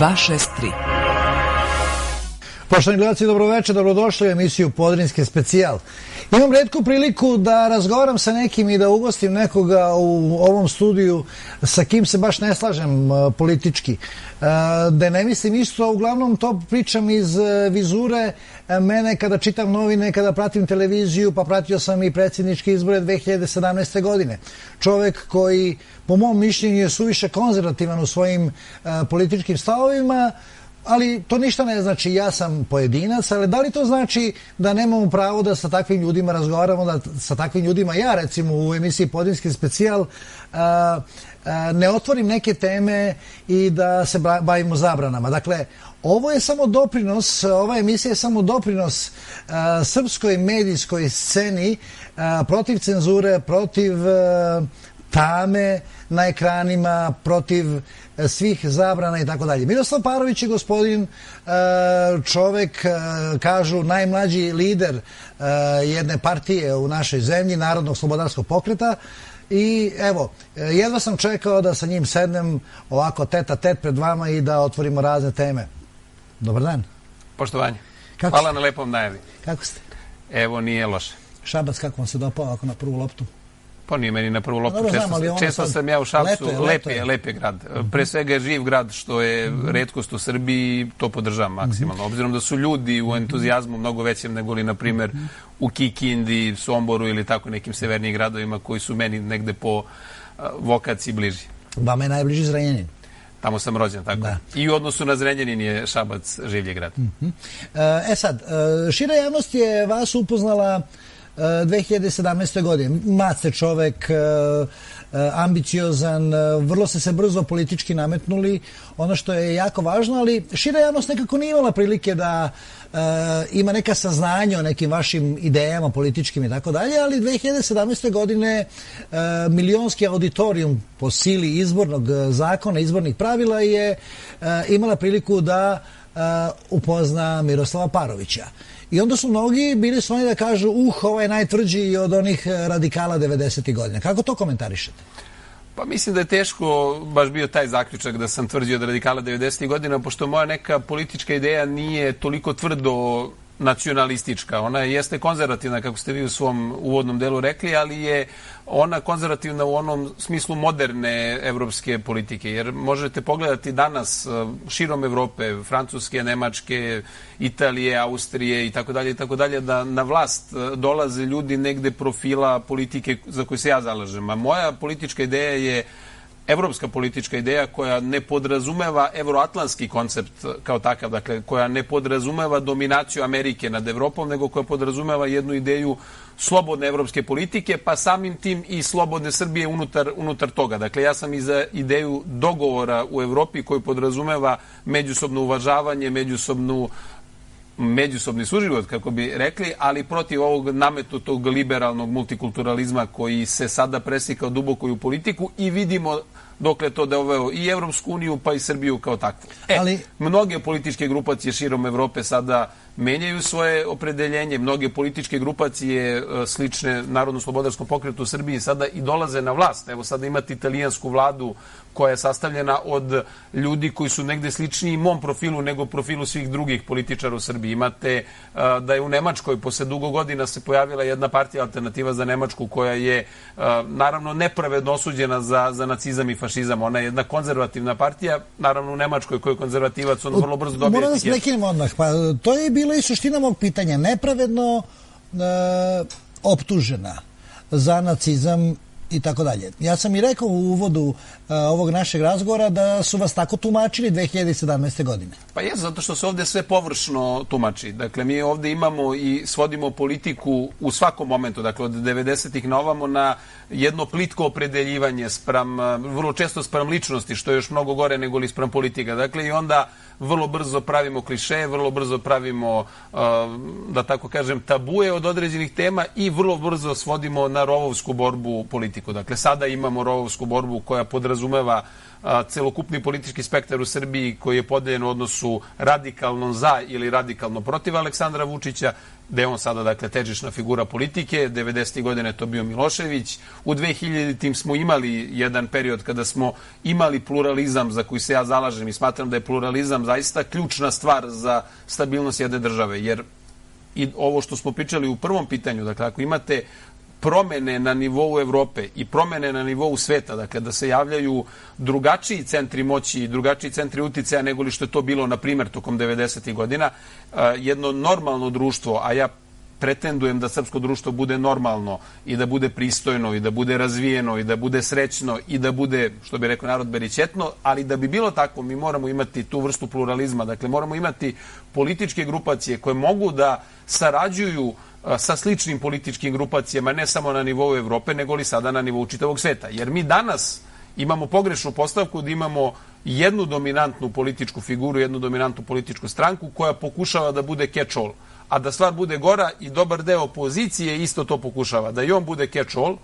263. Poštovani gledalci, dobroveče, dobrodošli u emisiju Podrinjski specijal. Imam retku priliku da razgovaram sa nekim i da ugostim nekoga u ovom studiju sa kim se baš ne slažem politički. Da ne mislim isto, uglavnom to pričam iz vizure mene kada čitam novine, kada pratim televiziju, pa pratio sam i predsjedničke izbore 2017. godine. Čovek koji, po mom mišljenju, je suviše konzervativan u svojim političkim stavovima, ali to ništa ne znači. Ja sam pojedinac, ali da li to znači da nemamo pravo da sa takvim ljudima razgovaramo, da sa takvim ljudima ja recimo u emisiji Podrinjski specijal ne otvorim neke teme i da se bavimo zabranama. Dakle, ovo je samo doprinos, ova emisija je samo doprinos srpskoj medijskoj sceni protiv cenzure, protiv tame na ekranima, protiv svih zabrana i tako dalje. Miroslav Parović je gospodin, čovek, kažu, najmlađi lider jedne partije u našoj zemlji, Narodnog slobodarskog pokreta, i evo, jedva sam čekao da sa njim sednem ovako tet a tet pred vama i da otvorimo razne teme. Dobar dan. Poštovanje. Hvala na lepom najavi. Kako ste? Evo, nije loše. Šabac, kako vam se dopao ovako na prvu loptu? Pa nije meni na prvu loptu. Često sam ja u Šapcu. Lep je grad. Pre svega je živ grad, što je retkost u Srbiji, to podržavam maksimalno. Obzirom da su ljudi u entuzijazmu mnogo većem nego li, na primjer, u Kikindi, Somboru ili tako nekim severnijim gradovima koji su meni negde po vokaciji bliži. Vama je najbliži Zrenjanin. Tamo sam rođen, tako. Da. I u odnosu na Zrenjanin je Šabac življi grad. Sad, šira javnost je vas upoznala 2017. godine. Mlad ste čovek, ambiciozan, vrlo ste se brzo politički nametnuli, ono što je jako važno, ali šira javnost nekako nije imala prilike da ima neka saznanja o nekim vašim idejama političkim i tako dalje, ali 2017. godine milionski auditorijum po sili izbornog zakona, izbornih pravila je imala priliku da upozna Miroslava Parovića. I onda su mnogi bili skloni da kažu ovo je najtvrđi od onih radikala 90. godina. Kako to komentarišete? Pa mislim da je teško baš bio taj zaključak da sam tvrđi od radikala 90. godina, pošto moja neka politička ideja nije toliko tvrdo nacionalistička. Ona jeste konzervativna, kako ste vi u svom uvodnom delu rekli, ali je ona konzervativna u onom smislu moderne evropske politike. Jer možete pogledati danas širom Evrope, Francuske, Nemačke, Italije, Austrije i tako dalje, da na vlast dolaze ljudi negde profila politike za koju se ja zalažem. A moja politička ideja je evropska politička ideja koja ne podrazumeva evroatlantski koncept kao takav, dakle koja ne podrazumeva dominaciju Amerike nad Evropom, nego koja podrazumeva jednu ideju slobodne evropske politike, pa samim tim i slobodne Srbije unutar toga. Dakle, ja sam i za ideju dogovora u Evropi koji podrazumeva međusobno uvažavanje, međusobni suživot, kako bi rekli, ali protiv ovog nametutog liberalnog multikulturalizma koji se sada presikao duboko u politiku i vidimo dokle to doveo i Evropsku uniju pa i Srbiju kao takvu. Mnoge političke grupacije širom Evrope sada menjaju svoje opredeljenje, mnoge političke grupacije slične Narodno-slobodarskom pokretu u Srbiji sada i dolaze na vlast. Evo sada imate italijansku vladu koja je sastavljena od ljudi koji su negde sličniji mom profilu nego profilu svih drugih političara u Srbiji. Imate da je u Nemačkoj posle dugo godina se pojavila jedna partija Alternativa za Nemačku koja je naravno nepravedno osuđena za nacizam i fašizam. Ona je jedna konzervativna partija, naravno u Nemačkoj koji je konzervativac, on vrlo brzo dobije etiketu. Moram da se nekinem odmah, pa to je bila i suština mog pitanja. Nepravedno optužena za nacizam i tako dalje. Ja sam i rekao u uvodu ovog našeg razgovora da su vas tako tumačili 2017. godine. Pa je, zato što se ovde sve površno tumači. Dakle, mi ovde imamo i svodimo politiku u svakom momentu, dakle od 90-ih na ovamo, na jedno plitko opredeljivanje vrlo često spram ličnosti, što je još mnogo gore nego li spram politika. Dakle, i onda vrlo brzo pravimo kliše, vrlo brzo pravimo, da tako kažem, tabue od određenih tema i vrlo brzo svodimo na rovovsku borbu politike. politiku. Dakle, sada imamo rovovsku borbu koja podrazumeva celokupni politički spektar u Srbiji koji je podeljen u odnosu radikalno za ili radikalno protiv Aleksandra Vučića, da je on sada, dakle, težišna figura politike. 90. godine to bio Milošević. U 2000. smo imali jedan period kada smo imali pluralizam za koji se ja zalažem i smatram da je pluralizam zaista ključna stvar za stabilnost jedne države. Jer i ovo što smo pričali u prvom pitanju, dakle, ako imate promene na nivou Evrope i promene na nivou sveta, dakle, da se javljaju drugačiji centri moći i drugačiji centri uticaja nego li što je to bilo, na primjer, tokom 90. godina, jedno normalno društvo, a ja pretendujem da srpsko društvo bude normalno i da bude pristojno i da bude razvijeno i da bude srećno i da bude, što bi rekao narod, berićetno, ali da bi bilo tako mi moramo imati tu vrstu pluralizma, dakle moramo imati političke grupacije koje mogu da sarađuju sa sličnim političkim grupacijama, ne samo na nivou Evrope, nego li sada na nivou čitavog sveta. Jer mi danas imamo pogrešnu postavku da imamo jednu dominantnu političku figuru, jednu dominantnu političku stranku koja pokušava da bude catch-all. A da stvar bude gora i dobar deo opozicije isto to pokušava. Da i on bude catch-all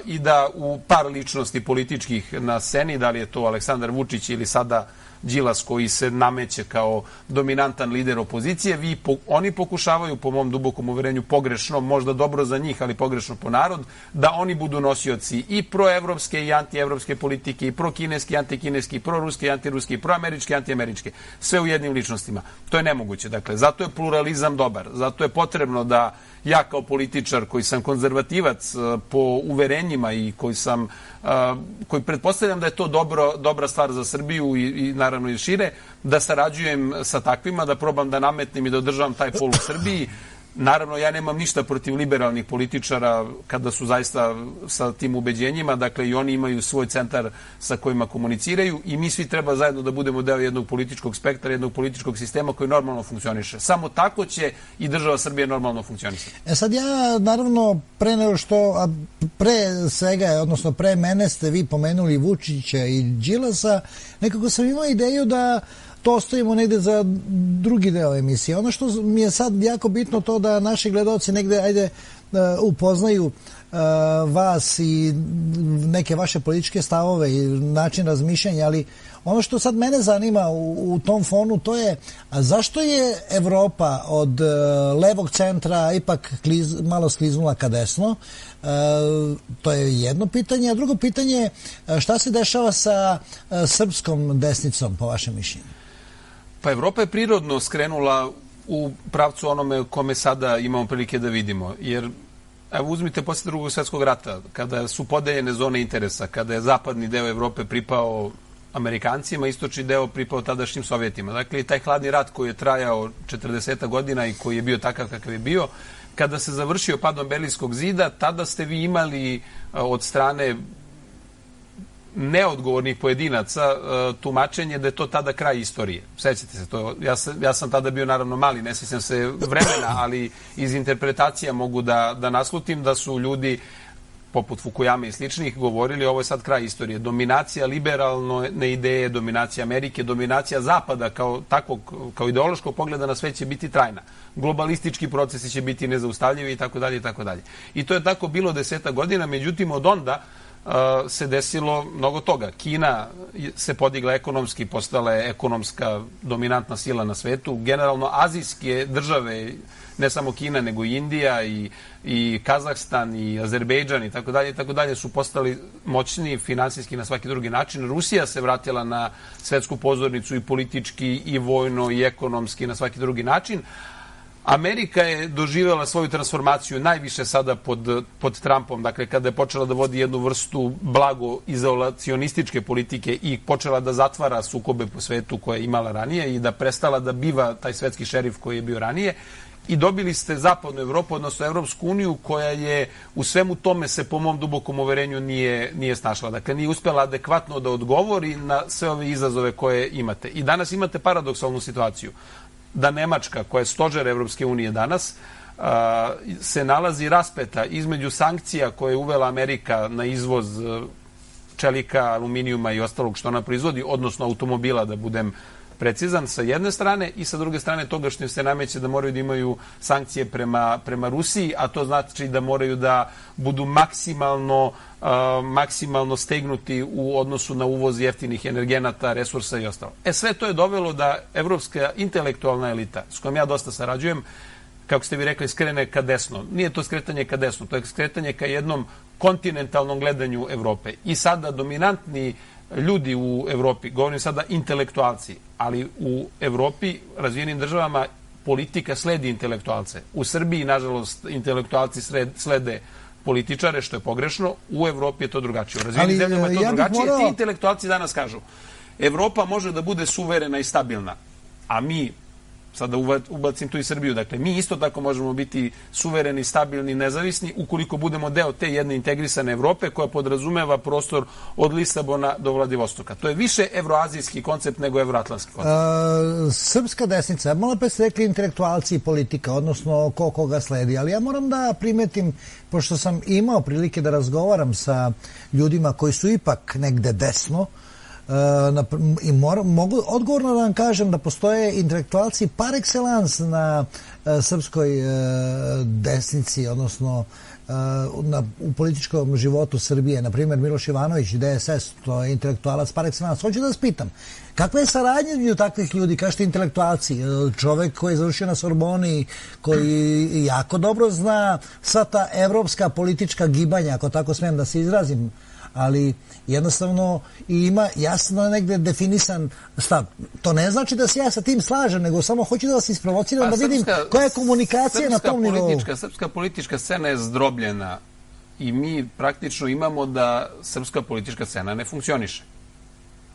i da u par ličnosti političkih na sceni, da li je to Aleksandar Vučić ili sada Đilas koji se nameće kao dominantan lider opozicije, oni pokušavaju, po mom dubokom uverenju, pogrešno, možda dobro za njih, ali pogrešno po narod, da oni budu nosioci i proevropske i antievropske politike, i prokineski, i antikineski, i proruske, i antiruske, i proameričke, i antiameričke. Sve u jednim ličnostima. To je nemoguće. Dakle, zato je pluralizam dobar. Zato je potrebno da ja kao političar koji sam konzervativac po uverenjima i koji pretpostavljam da je to dobra stvar za Srbiju i naravno i šire, da sarađujem sa takvima, da probam da nametnem i da održavam taj pol u Srbiji. Naravno, ja nemam ništa protiv liberalnih političara kada su zaista sa tim ubeđenjima, dakle i oni imaju svoj centar sa kojima komuniciraju i mi svi treba zajedno da budemo deo jednog političkog spektra, jednog političkog sistema koji normalno funkcioniše. Samo tako će i država Srbije normalno funkcionisati. Sad ja, naravno, pre svega, odnosno pre mene ste vi pomenuli Vučića i Đilasa, nekako sam imao ideju da to ostavimo negde za drugi deo emisije. Ono što mi je sad jako bitno to da naši gledalci negde upoznaju vas i neke vaše političke stavove i način razmišljanja, ali ono što sad mene zanima u tom fonu to je zašto je Evropa od levog centra ipak malo skliznula ka desno? To je jedno pitanje, a drugo pitanje je šta se dešava sa srpskom desnicom po vašem mišljenju? Pa Evropa je prirodno skrenula u pravcu onome kome sada imamo prilike da vidimo. Jer, evo, uzmite posle Drugog svjetskog rata, kada su podeljene zone interesa, kada je zapadni deo Evrope pripao Amerikancima, istočni deo pripao tadašnjim Sovjetima. Dakle, taj hladni rat koji je trajao 40 godina i koji je bio takav kakav je bio, kada se završio padom Berlinskog zida, tada ste vi imali od strane neodgovornih pojedinaca tumačenje da je to tada kraj istorije. Sećate se to? Ja sam tada bio naravno mali, ne sjećam se vremena, ali iz interpretacija mogu da naslutim da su ljudi poput Fukuyame i sličnih govorili ovo je sad kraj istorije. Dominacija liberalne ideje, dominacija Amerike, dominacija Zapada kao ideološkog pogleda na sve će biti trajna. Globalistički procesi će biti nezaustavljivi i tako dalje i tako dalje. I to je tako bilo 10 godina, međutim od onda se desilo mnogo toga. Kina se podigla ekonomski, postala je ekonomska dominantna sila na svetu. Generalno azijske države, ne samo Kina, nego i Indija i Kazahstan i Azerbejdžan i tako dalje su postali moćni finansijski na svaki drugi način. Rusija se vratila na svetsku pozornicu i politički i vojno i ekonomski na svaki drugi način. Amerika je doživjela svoju transformaciju najviše sada pod Trumpom, dakle kada je počela da vodi jednu vrstu blago izolacionističke politike i počela da zatvara sukobe po svetu koje je imala ranije i da prestala da biva taj svetski šerif koji je bio ranije. I dobili ste zapadnu Evropu, odnosno Evropsku uniju, koja je u svemu tome se po mom dubokom uverenju nije snašla. Dakle, nije uspjela adekvatno da odgovori na sve ove izazove koje imate. I danas imate paradoksalnu situaciju da Nemačka, koja je stožer Evropske unije danas, se nalazi raspeta između sankcija koje je uvela Amerika na izvoz čelika, aluminijuma i ostalog što ona proizvodi, odnosno automobila, da budem precizan sa jedne strane i sa druge strane toga što im se nameće da moraju da imaju sankcije prema Rusiji, a to znači da moraju da budu maksimalno stegnuti u odnosu na uvoz jeftinih energenata, resursa i ostalo. Sve to je dovelo da evropska intelektualna elita, s kojom ja dosta sarađujem, kako ste vi rekli, skrene ka desno. Nije to skretanje ka desno, to je skretanje ka jednom kontinentalnom gledanju Evrope. I sada dominantni ljudi u Evropi, govorim sada intelektualci, ali u Evropi, razvijenim državama, politika sledi intelektualce. U Srbiji, nažalost, intelektualci slede političare, što je pogrešno. U Evropi je to drugačije. U razvijenim zemljama je to drugačije. Ti intelektualci danas kažu, Evropa može da bude suverena i stabilna, a mi, sada ubacim tu i Srbiju, dakle, mi isto tako možemo biti suvereni, stabilni, nezavisni, ukoliko budemo deo te jedne integrisane Evrope koja podrazumeva prostor od Lisabona do Vladivostoka. To je više evroazijski koncept nego evroatlantski koncept. Srpska desnica, malo pre ste rekli intelektualci i politika, odnosno ko koga sledi, ali ja moram da primetim, pošto sam imao prilike da razgovaram sa ljudima koji su ipak negde desno, i mogu odgovorno da vam kažem da postoje intelektualci par excellence na srpskoj desnici, odnosno u političkom životu Srbije. Naprimjer, Miloš Ivanović, DSS, to je intelektualac par excellence. Hoću da vas pitam, kakva je saradnja između takvih ljudi, kažete intelektualci, čovek koji je završio na Sorboni, koji jako dobro zna sva ta evropska politička gibanja, ako tako smijem da se izrazim, ali jednostavno ima jasno negde definisan stav. To ne znači da se ja sa tim slažem, nego samo hoću da vas isprovociram da vidim koja je komunikacija na tom nivou. Srpska politička scena je zdrobljena i mi praktično imamo da srpska politička scena ne funkcioniše.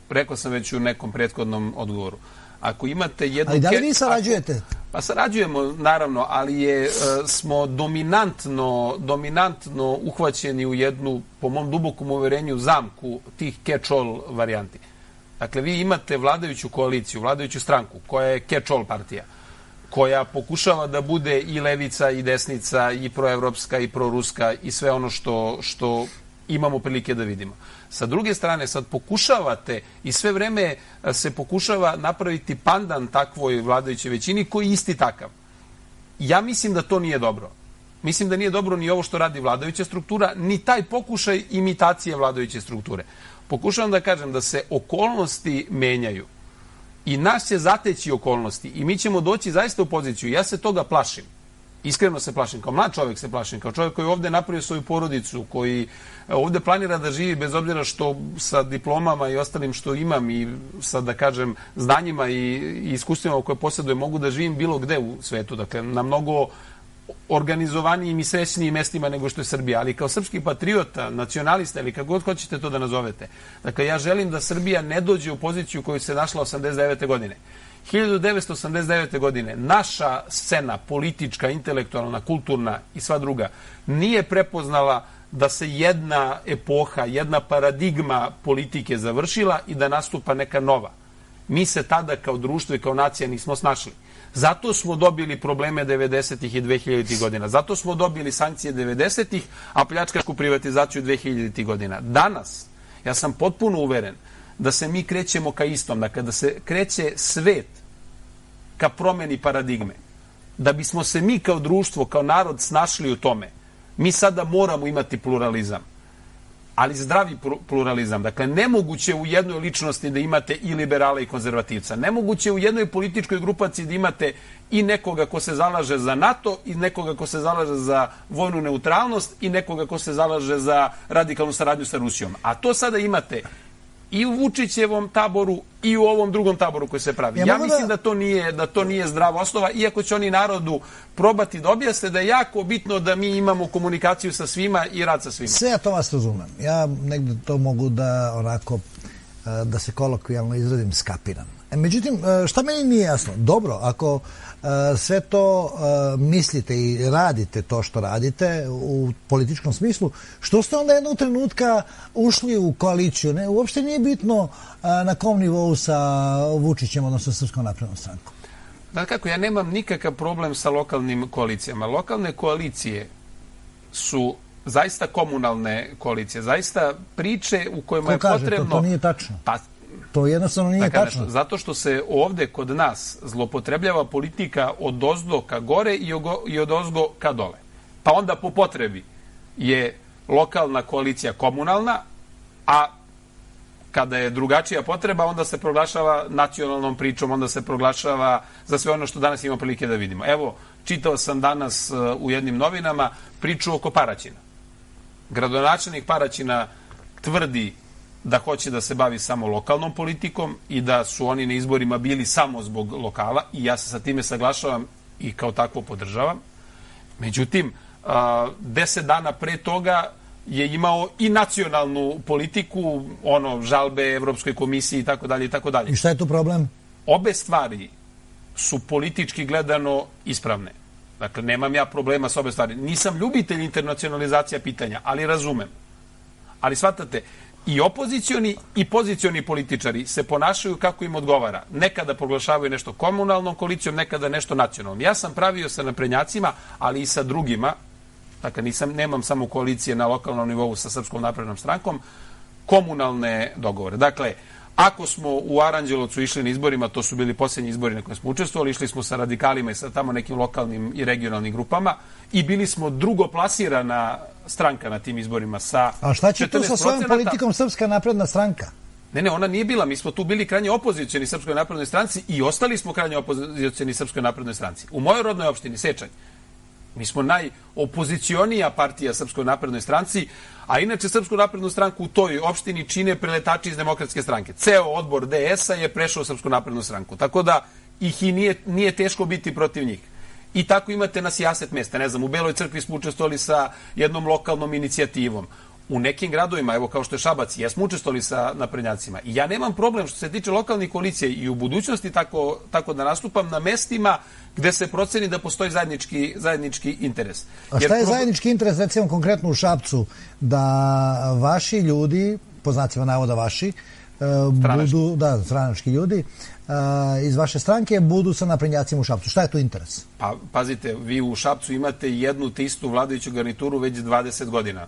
Rekao sam već u nekom prethodnom odgovoru. Ako imate jednu... Ali da li vi sarađujete? Pa sarađujemo, naravno, ali smo dominantno uhvaćeni u jednu, po mom dubokom uverenju, zamku tih catch-all varijanti. Dakle, vi imate vladajuću koaliciju, vladajuću stranku, koja je catch-all partija, koja pokušava da bude i levica, i desnica, i proevropska, i proruska, i sve ono što imamo prilike da vidimo. Sa druge strane, sad pokušavate i sve vreme se pokušava napraviti pandan takvoj vladajućoj većini koji je isti takav. Ja mislim da to nije dobro. Mislim da nije dobro ni ovo što radi vladajuća struktura, ni taj pokušaj imitacije vladajuće strukture. Pokušavam da kažem da se okolnosti menjaju i nas će zateći okolnosti i mi ćemo doći zaista u poziciju. Ja se toga plašim. Iskreno se plašim, kao mlad čovjek se plašim, kao čovjek koji je ovdje napravio svoju porodicu, koji ovdje planira da živi bez obzira što sa diplomama i ostalim što imam i sa, da kažem, znanjima i iskustvima koje posjedujem, mogu da živim bilo gde u svetu, dakle, na mnogo organizovanijim i srećnijim mestima nego što je Srbija, ali kao srpski patriota, nacionalista ili kako god hoćete to da nazovete. Dakle, ja želim da Srbija ne dođe u poziciju koju se našla 89. godine. 1989. godine naša scena, politička, intelektualna, kulturna i sva druga, nije prepoznala da se jedna epoha, jedna paradigma politike završila i da nastupa neka nova. Mi se tada kao društvo i kao nacija nismo snašli. Zato smo dobili probleme 90. i 2000. godina. Zato smo dobili sankcije 90. a pljačkašku privatizaciju 2000. godina. Danas, ja sam potpuno uveren da se mi krećemo ka istom, dakle da se kreće svet ka promeni paradigme. Da bismo se mi kao društvo, kao narod snašli u tome, mi sada moramo imati pluralizam. Ali zdravi pluralizam. Dakle, nemoguće u jednoj ličnosti da imate i liberala i konzervativca. Nemoguće u jednoj političkoj grupaciji da imate i nekoga ko se zalaže za NATO i nekoga ko se zalaže za vojnu neutralnost i nekoga ko se zalaže za radikalnu saradnju sa Rusijom. A to sada imate i u Vučićevom taboru i u ovom drugom taboru koji se pravi. Ja mislim da to nije zdrava osnova, iako će oni narodu probati da objasne da je jako bitno da mi imamo komunikaciju sa svima i rad sa svima. Sve ja to vas razumem. Ja negde to mogu da onako, da se kolokvijalno izradim, skapiram. Međutim, šta meni nije jasno? Dobro, ako sve to mislite i radite to što radite u političkom smislu, što ste onda jednog trenutka ušli u koaliciju? Uopšte nije bitno na kom nivou sa Vučićem, odnosno Srpskom naprednom strankom. Da kako, ja nemam nikakav problem sa lokalnim koalicijama. Lokalne koalicije su zaista komunalne koalicije, zaista priče u kojima je potrebno... To nije tačno. Pa, To jednostavno nije tačno. Zato što se ovde kod nas zlopotrebljava politika od ozdo ka gore i od ozgo ka dole. Pa onda po potrebi je lokalna koalicija komunalna, a kada je drugačija potreba, onda se proglašava nacionalnom pričom, onda se proglašava za sve ono što danas imamo prilike da vidimo. Evo, čitao sam danas u jednim novinama priču oko Paraćina. Gradonačelnik Paraćina tvrdi da hoće da se bavi samo lokalnom politikom i da su oni na izborima bili samo zbog lokala i ja se sa time saglašavam i kao takvo podržavam. Međutim, 10 dana pre toga je imao i nacionalnu politiku, žalbe Evropskoj komisiji i tako dalje i tako dalje. I šta je tu problem? Obe stvari su politički gledano ispravne. Dakle, nemam ja problema s obe stvari. Nisam ljubitelj internacionalizacija pitanja, ali razumem. Ali shvatate, i opozicioni i pozicioni političari se ponašaju kako im odgovara. Nekada proglašavaju nešto komunalnom koalicijom, nekada nešto nacionalnom. Ja sam pravio sa naprednjacima, ali i sa drugima. Dakle, nemam samo koalicije na lokalnom nivou sa Srpskom naprednom strankom, komunalne dogovore. Dakle, ako smo u Aranđelovcu išli na izborima, to su bili posljednji izbori na kojima smo učestvovali, išli smo sa radikalima i sa tamo nekim lokalnim i regionalnim grupama i bili smo drugoplasirana stranka na tim izborima sa 40%. A šta će tu sa svojom politikom Srpska napredna stranka? Ne, ona nije bila. Mi smo tu bili krajnje opozicioni Srpskoj naprednoj stranci i ostali smo krajnje opozicioni Srpskoj naprednoj stranci. U mojoj rodnoj opštini, Sečanj, mi smo najopozicionija partija Srpskoj naprednoj stranci, a inače Srpsku naprednu stranku u toj opštini čine preletači iz Demokratske stranke. Ceo odbor DS-a je prešao u Srpsku naprednu stranku. Tako da ih i nije teško biti protiv njih. I tako imate na sijaset mesta. Ne znam, u Beloj crkvi smo učestvovali sa jednom lokalnom inicijativom. U nekim gradovima, evo kao što je Šabac, jesmo učestvovali sa naprednjacima. I ja nemam problem što se tiče lokalnih koalicija i u budućnosti tako da nastupam na mestima gde se proceni da postoji zajednički interes. A šta je zajednički interes, recimo konkretno u Šapcu, da vaši ljudi, po znacima navoda vaši, stranački ljudi, iz vaše stranke budu sa naprednjacima u Šapcu? Šta je tu interes? Pa, pazite, vi u Šapcu imate jednu te istu vladajuću garnituru već 20 godina.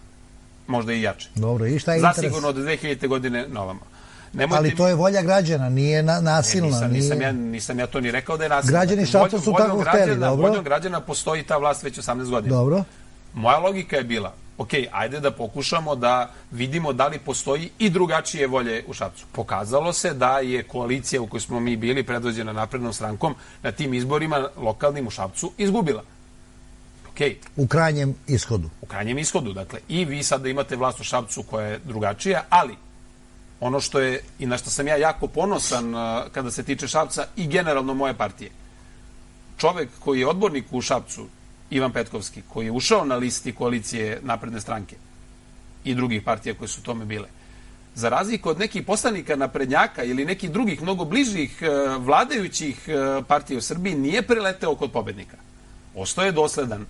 Možda i jače. Dobro, i šta je interes? Zasigurno od 2000. godine na ovamo. Ali to je volja građana, nije nasilna. Nisam ja to ni rekao da je nasilna. Građani Šapca su tako hteli, dobro. Voljom građana postoji ta vlast već 18 godina. Dobro. Moja logika je bila, ok, ajde da pokušamo da vidimo da li postoji i drugačije volje u Šapcu. Pokazalo se da je koalicija u kojoj smo mi bili predvođena naprednom strankom na tim izborima lokalnim u Šapcu izgubila. U krajnjem ishodu. U krajnjem ishodu, dakle. I vi sada imate vlast u Šapcu koja je drugačija, ali ono što je i na što sam ja jako ponosan kada se tiče Šapca i generalno moje partije. Čovek koji je odbornik u Šapcu, Ivan Petkovski, koji je ušao na listi koalicije napredne stranke i drugih partija koje su tome bile, za razliku od nekih poslanika naprednjaka ili nekih drugih mnogo bližih vladajućih partija u Srbiji, nije preleteo kod pobednika. Ostao je dosledan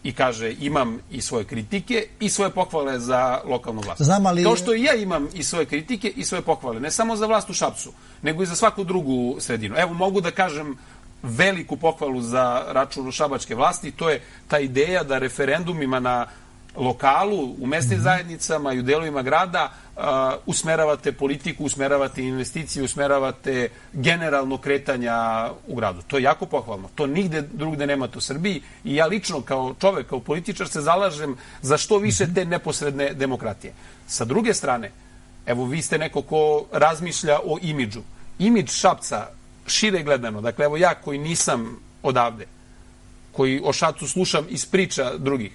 i kaže imam i svoje kritike i svoje pohvale za lokalnu vlast. Kao što i ja imam i svoje kritike i svoje pohvale, ne samo za vlast u Šapcu, nego i za svaku drugu sredinu. Evo, mogu da kažem veliku pohvalu za račun šabačke vlasti, to je ta ideja da referendumima na lokalu, u mesnim zajednicama i u delovima grada usmeravate politiku, usmeravate investicije, usmeravate generalno kretanja u gradu. To je jako pohvalno. To nigde drugde nemate u Srbiji i ja lično kao čovek, kao političar se zalažem za što više te neposredne demokratije. Sa druge strane, evo vi ste neko ko razmišlja o imidžu. Imidž Šapca, šire gledano, dakle evo ja koji nisam odavde, koji o Šapcu slušam iz priča drugih,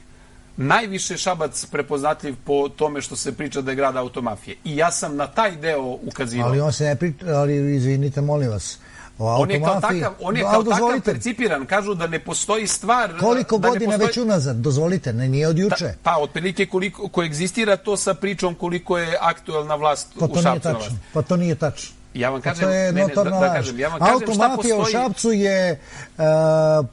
najviše Šabac prepoznatljiv po tome što se priča da je grad automafije. I ja sam na taj deo ukazivao. Ali on se ne priča, ali izvinite, molim vas, o automafiji. On je kao takav percipiran. Kažu da ne postoji stvar... Koliko godina već unazad? Dozvolite, nije od juče. Pa, otprilike koliko koegzistira to sa pričom koliko je aktuelna vlast u Šapcu. Pa to nije tačno. Ja vam kažem, automafija u Šapcu je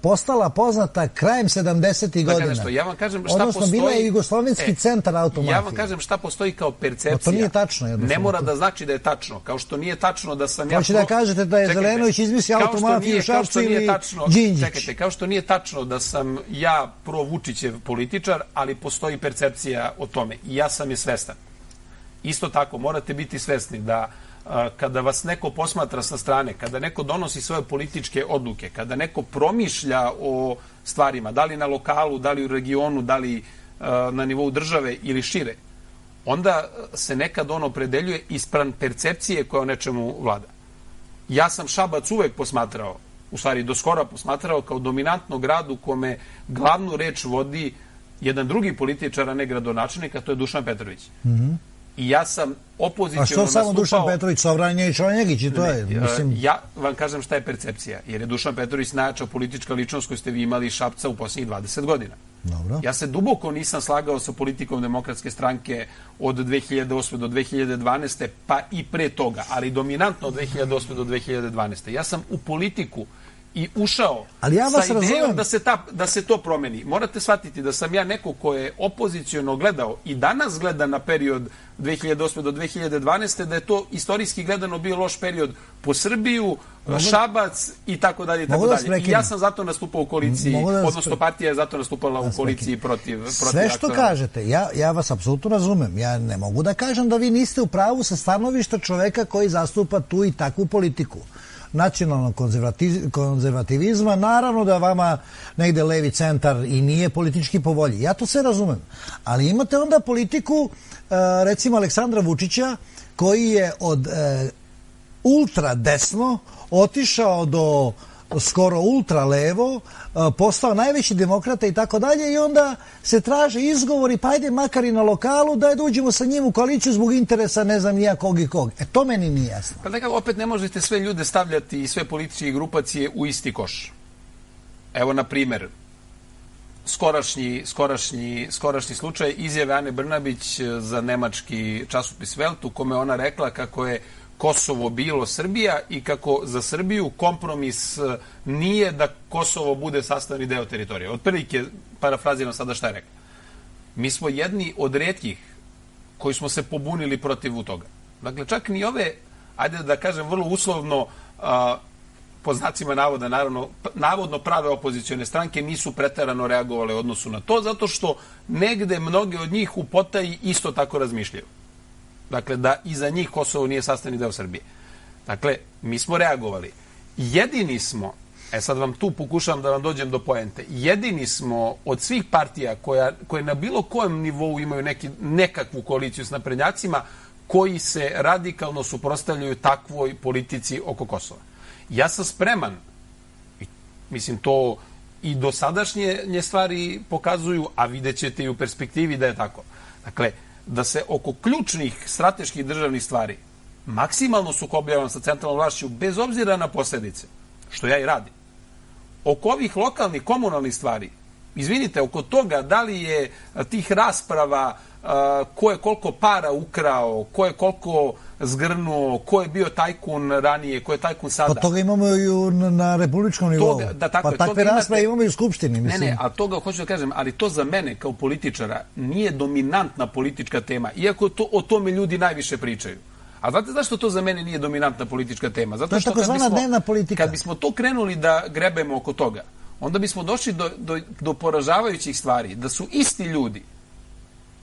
postala poznata krajem 70. godina. Ja vam kažem šta odnosno, postoji... bila je jugoslovenski centar automafije. Ja vam kažem šta postoji kao percepcija. To nije tačno. Ne mora da znači da je tačno. Kao što nije tačno da sam ja... Hoće da kažete da je Zelenović izmislio automafiju u Šapcu ili Đinđić. Čekajte, kao što nije tačno da sam ja pro-Vučićev političar, ali postoji percepcija o tome. I ja sam je svestan. Isto tako, morate biti svesni da kada vas neko posmatra sa strane, kada neko donosi svoje političke odluke, kada neko promišlja o stvarima, da li na lokalu, da li u regionu, da li na nivou države ili šire, onda se nekad on opredeljuje ispran percepcije koja o nečemu vlada. Ja sam Šabac uvek posmatrao, u stvari do skora posmatrao kao dominantno grad u kome glavnu reč vodi jedan drugi političar, a ne gradonačelnik, a to je Dušan Petrović. I ja sam opoziciono nastupao... A što samo Dušan Petrović, Sovranje i Čovenjegić i to je? Ja vam kažem šta je percepcija, jer je Dušan Petrović najjača politička ličnost koju ste vi imali iz Šapca u posljednjih 20 godina. Dobro. Ja se duboko nisam slagao sa politikom Demokratske stranke od 2008. do 2012. pa i pre toga, ali dominantno od 2008. do 2012. Ja sam u politiku i ušao sa idejom da se to promeni. Morate shvatiti da sam ja neko ko je opoziciono gledao i danas gleda na period 2008. do 2012. da je to istorijski gledano bio loš period po Srbiju, Šabac i tako dalje. I ja sam zato nastupao u koaliciji, odnosno partija je zato nastupala u koaliciji protiv sve što kažete, ja vas apsolutno razumem. Ja ne mogu da kažem da vi niste u pravu sa stanovišta čoveka koji zastupa tu i takvu politiku nacionalnog konzervativizma. Naravno da vama negde levi centar i nije politički po volji. Ja to sve razumem. Ali imate onda politiku, recimo Aleksandra Vučića, koji je od ultra desno otišao do skoro ultra levo, postao najveći demokrata i tako dalje, i onda se traže izgovori, pa ajde makar i na lokalu da uđemo sa njim u koaliciju zbog interesa ne znam nija kog i kog. To meni nije jasno. Pa nekako opet ne možete sve ljude stavljati i sve političke grupacije u isti koš. Evo, na primer, skorašnji slučaj izjave Ane Brnabić za nemački časopis Welt, u kome ona rekla kako je Kosovo bilo Srbija i kako za Srbiju kompromis nije da Kosovo bude sastavni deo teritorije. Otprilike, parafraziram sada šta je rekla. Mi smo jedni od retkih koji smo se pobunili protiv toga. Dakle, čak ni ove, ajde da kažem vrlo uslovno, po znacima navoda, navodno prave opozicione stranke nisu preterano reagovale u odnosu na to, zato što negde mnoge od njih u potaji isto tako razmišljaju. Dakle, da i za njih Kosovo nije sastavni deo Srbije. Dakle, mi smo reagovali. Jedini smo, sad vam tu pokušavam da vam dođem do poente, jedini smo od svih partija koje na bilo kojem nivou imaju nekakvu koaliciju s naprednjacima, koji se radikalno suprotstavljaju takvoj politici oko Kosova. Ja sam spreman, mislim to i dosadašnje stvari pokazuju, a vidjet ćete i u perspektivi da je tako. Dakle, da se oko ključnih strateških državnih stvari maksimalno sukobljavam sa centralnom vlašću bez obzira na posljedice, što ja i radim. Oko ovih lokalnih komunalnih stvari, izvinite, oko toga da li je tih rasprava ko je koliko para ukrao, ko je koliko zgrnuo, ko je bio tajkun ranije, ko je tajkun sada. Pa toga imamo i na republičkom nivou. Pa takve rasprave imamo i u Skupštini. Ne, ali toga hoću da kažem, ali to za mene kao političara nije dominantna politička tema, iako o tome ljudi najviše pričaju. A znate zašto to za mene nije dominantna politička tema? Zato što kad bismo to krenuli da grebemo oko toga, onda bismo došli do poražavajućih stvari, da su isti ljudi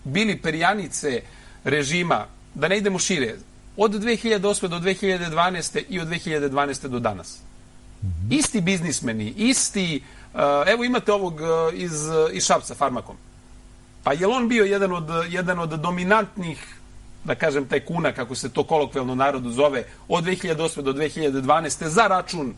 bili perjanice režima, da ne idemo šire, od 2008. do 2012. i od 2012. do danas. Isti biznismeni, isti, evo imate ovog iz Šapca, Farmakom. Pa je li on bio jedan od dominantnih, da kažem, tajkuna, kako se to kolokvijalno narodu zove, od 2008. do 2012. za račun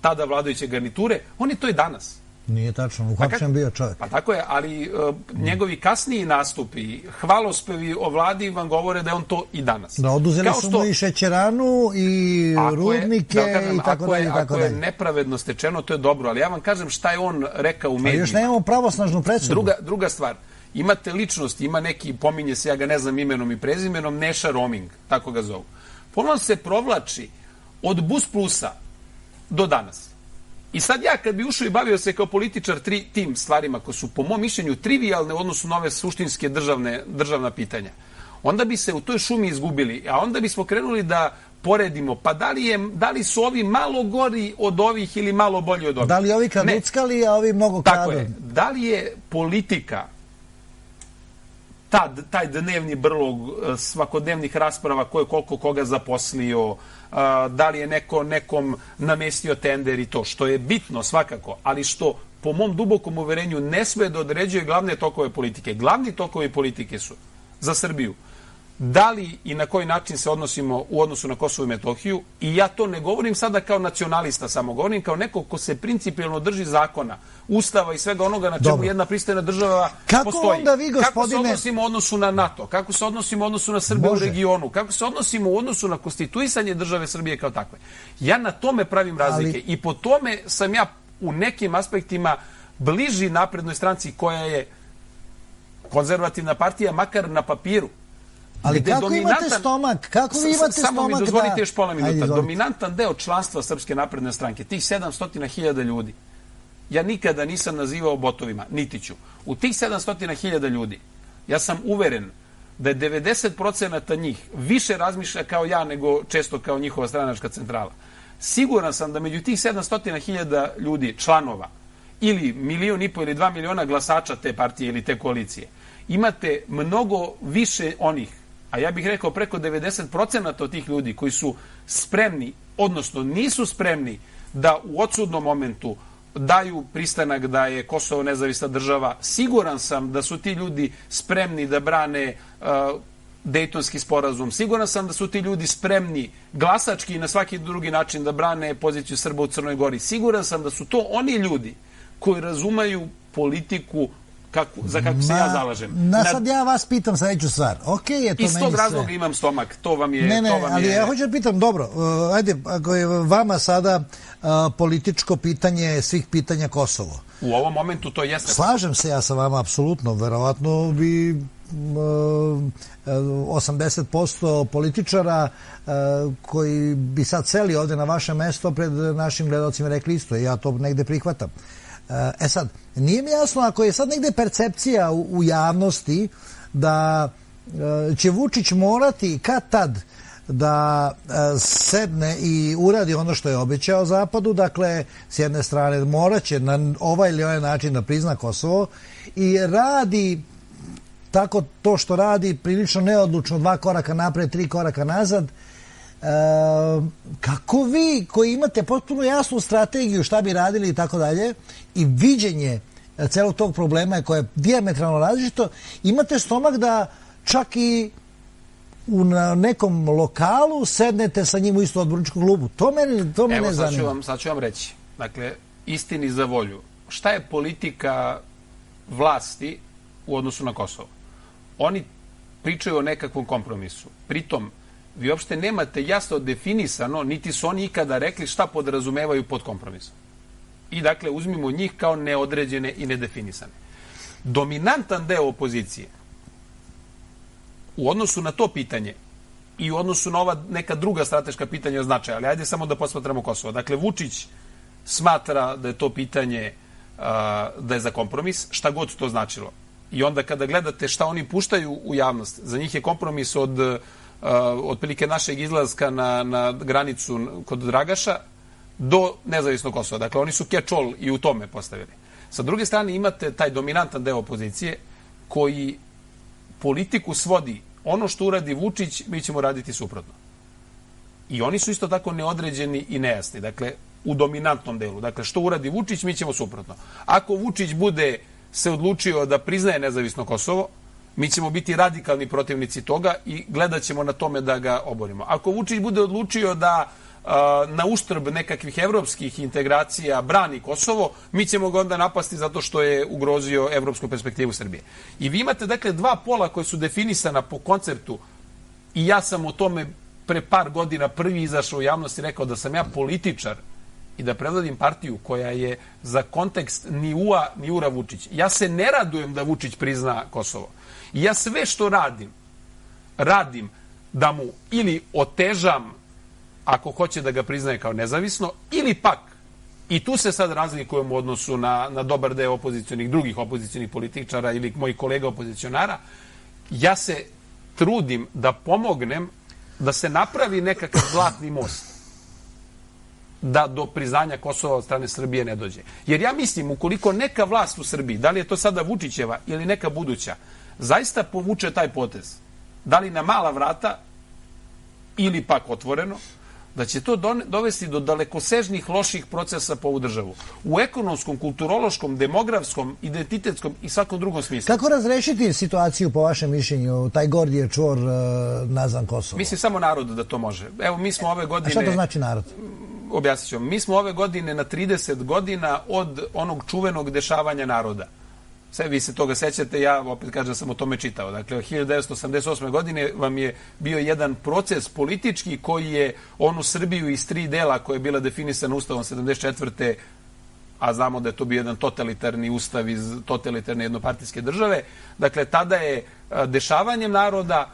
tada vladajuće garniture? On je to i danas. Nije tačno, uhapšen bio čovjek. Pa tako je, ali njegovi kasniji nastupi, hvalospevi o vladi vam govore da je on to i danas. Da, oduzeli su mu i šećeranu i rudnike i tako dalje. Ako je nepravedno stečeno, to je dobro, ali ja vam kažem šta je on rekao u medijima. A još nemamo pravosnažnu presudu. Druga stvar, imate ličnost, ima neki, pominje se, ja ga ne znam imenom i prezimenom, Neša Roming, tako ga zovu. On se provlači od Bus Plusa do danas. I sad ja kad bi ušao i bavio se kao političar tim stvarima koje su po mom mišljenju trivialne u odnosu na ove suštinske državna pitanja, onda bi se u toj šumi izgubili, a onda bismo krenuli da poredimo, pa da li su ovi malo gori od ovih ili malo bolji od ovih. Da li ovi kraduckali, a ovi mnogo kradu? Tako je. Da li je politika taj dnevni brlog svakodnevnih rasprava ko je koliko koga zaposlio, da li je neko nekom namestio tender i to, što je bitno svakako, ali što po mom dubokom uverenju ne sme da određuje glavne tokove politike. Glavni tokovi politike su za Srbiju da li i na koji način se odnosimo u odnosu na Kosovo i Metohiju, i ja to ne govorim sada kao nacionalista, samo govorim kao neko ko se principijelno drži zakona, ustava i svega onoga na čemu jedna pristojna država postoji. Kako se odnosimo u odnosu na NATO, kako se odnosimo u odnosu na Srbiju u regionu, kako se odnosimo u odnosu na konstituisanje države Srbije kao takve. Ja na tome pravim razlike i po tome sam ja u nekim aspektima bliži Naprednoj stranci koja je konzervativna partija, makar na papiru. Ali kako imate stomak? Kako vi imate stomak? Samo mi dozvolite još pola minuta. Dominantan deo članstva Srpske napredne stranke, tih 700.000 ljudi, ja nikada nisam nazivao botovima, niti ću. U tih 700.000 ljudi, ja sam uveren da je 90% njih više razmišlja kao ja nego često kao njihova stranačka centrala. Siguran sam da među tih 700.000 ljudi, članova, ili 1,5 miliona ili 2 miliona glasača te partije ili te koalicije, imate mnogo više onih, a ja bih rekao preko 90% od tih ljudi koji su spremni, odnosno nisu spremni da u odsudnom momentu daju pristanak da je Kosovo nezavisna država. Siguran sam da su ti ljudi spremni da brane Dejtonski sporazum. Siguran sam da su ti ljudi spremni glasački i na svaki drugi način da brane poziciju Srba u Crnoj Gori. Siguran sam da su to oni ljudi koji razumeju politiku za kako se ja zalažem. Sad ja vas pitam sledeću stvar. Iz tog razloga imam stomak. To vam je... Ne, ali ja hoću da pitam, dobro, ajde, ako je vama sada političko pitanje svih pitanja Kosovo. U ovom momentu to jeste. Slažem se ja sa vama, apsolutno. Verovatno bi 80% političara koji bi sad seli ovde na vaše mesto pred našim gledalcima rekli isto. Ja to negde prihvatam. Sad, nije mi jasno ako je sad negde percepcija u javnosti da će Vučić morati kad tad da sedne i uradi ono što je obećao Zapadu, dakle, s jedne strane moraće na ovaj ili ovaj način da prizna Kosovo i radi tako to što radi prilično neodlučno, 2 koraka napred, 3 koraka nazad. Kako vi koji imate potpuno jasnu strategiju šta bi radili i tako dalje i viđenje celog tog problema koje je dijametralno različito, imate stomak da čak i u nekom lokalu sednete sa njim u istu odborničku klubu? To mene zanima. Sad ću vam reći. Dakle, istini za volju. Šta je politika vlasti u odnosu na Kosovo? Oni pričaju o nekakvom kompromisu. Pritom, vi uopšte nemate jasno definisano, niti su oni ikada rekli šta podrazumevaju pod kompromisom. I dakle, uzmimo njih kao neodređene i nedefinisane. Dominantan deo opozicije u odnosu na to pitanje i u odnosu na ova neka druga strateška pitanja značaja, ali ajde samo da posmatramo Kosovo. Dakle, Vučić smatra da je to pitanje da je za kompromis, šta god to značilo. I onda kada gledate šta oni puštaju u javnost, za njih je kompromis od otprilike našeg izlaska na granicu kod Dragaša do nezavisnog Kosova. Dakle, oni su catch-all i u tome postavili. Sa druge strane, imate taj dominantan deo opozicije koji politiku svodi ono što uradi Vučić, mi ćemo raditi suprotno. I oni su isto tako neodređeni i nejasni. Dakle, u dominantnom delu. Dakle, što uradi Vučić, mi ćemo suprotno. Ako Vučić bude se odlučio da priznaje nezavisno Kosovo, mi ćemo biti radikalni protivnici toga i gledat ćemo na tome da ga oborimo. Ako Vučić bude odlučio da na uštrb nekakvih evropskih integracija brani Kosovo, mi ćemo ga onda napasti zato što je ugrozio evropsku perspektivu Srbije. I vi imate, dakle, 2 pola koje su definisana po konceptu i ja sam o tome pre par godina prvi izašao u javnost i rekao da sam ja političar i da predvodim partiju koja je za kontekst ni UA ni URA Vučić. Ja se ne radujem da Vučić prizna Kosovo. I ja sve što radim da mu ili otežam ako hoće da ga priznaje kao nezavisno, ili pak, i tu se sad razlikujemo u odnosu na dobar deo drugih opozicionih političara ili mojih kolega opozicionara, ja se trudim da pomognem da se napravi nekakav zlatni most da do priznanja Kosova od strane Srbije ne dođe. Jer ja mislim, ukoliko neka vlast u Srbiji, da li je to sada Vučićeva ili neka buduća, zaista povuče taj potez, da li na mala vrata ili pak otvoreno, da će to dovesti do dalekosežnih loših procesa po ovu državu. U ekonomskom, kulturološkom, demografskom, identitetskom i svakom drugom smislu. Kako razrešiti situaciju, po vašem mišljenju, taj Gordijev čvor nazvan Kosovo? Mislim samo narod da to može. Evo, mi smo ove godine... A šta to znači narod? Objasnit ću vam. Mi smo ove godine na 30 godina od onog čuvenog dešavanja naroda. Sve vi se toga sećate, ja opet kažem sam o tome čitao. Dakle, 1988. godine vam je bio jedan proces politički koji je onu Srbiju iz 3 dela koja je bila definisana Ustavom 74. a znamo da je to bio jedan totalitarni ustav iz totalitarne jednopartijske države. Dakle, tada je dešavanjem naroda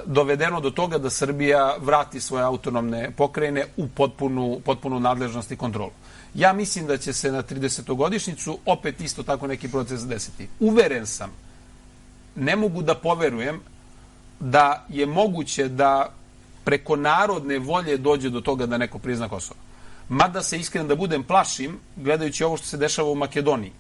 dovedeno do toga da Srbija vrati svoje autonomne pokrajine u potpunu nadležnost i kontrolu. Ja mislim da će se na 30-godišnjicu opet isto tako neki proces desiti. Uveren sam, ne mogu da poverujem da je moguće da preko narodne volje dođe do toga da neko prizna Kosovo. Mada se iskren da budem plašim, gledajući ovo što se dešava u Makedoniji.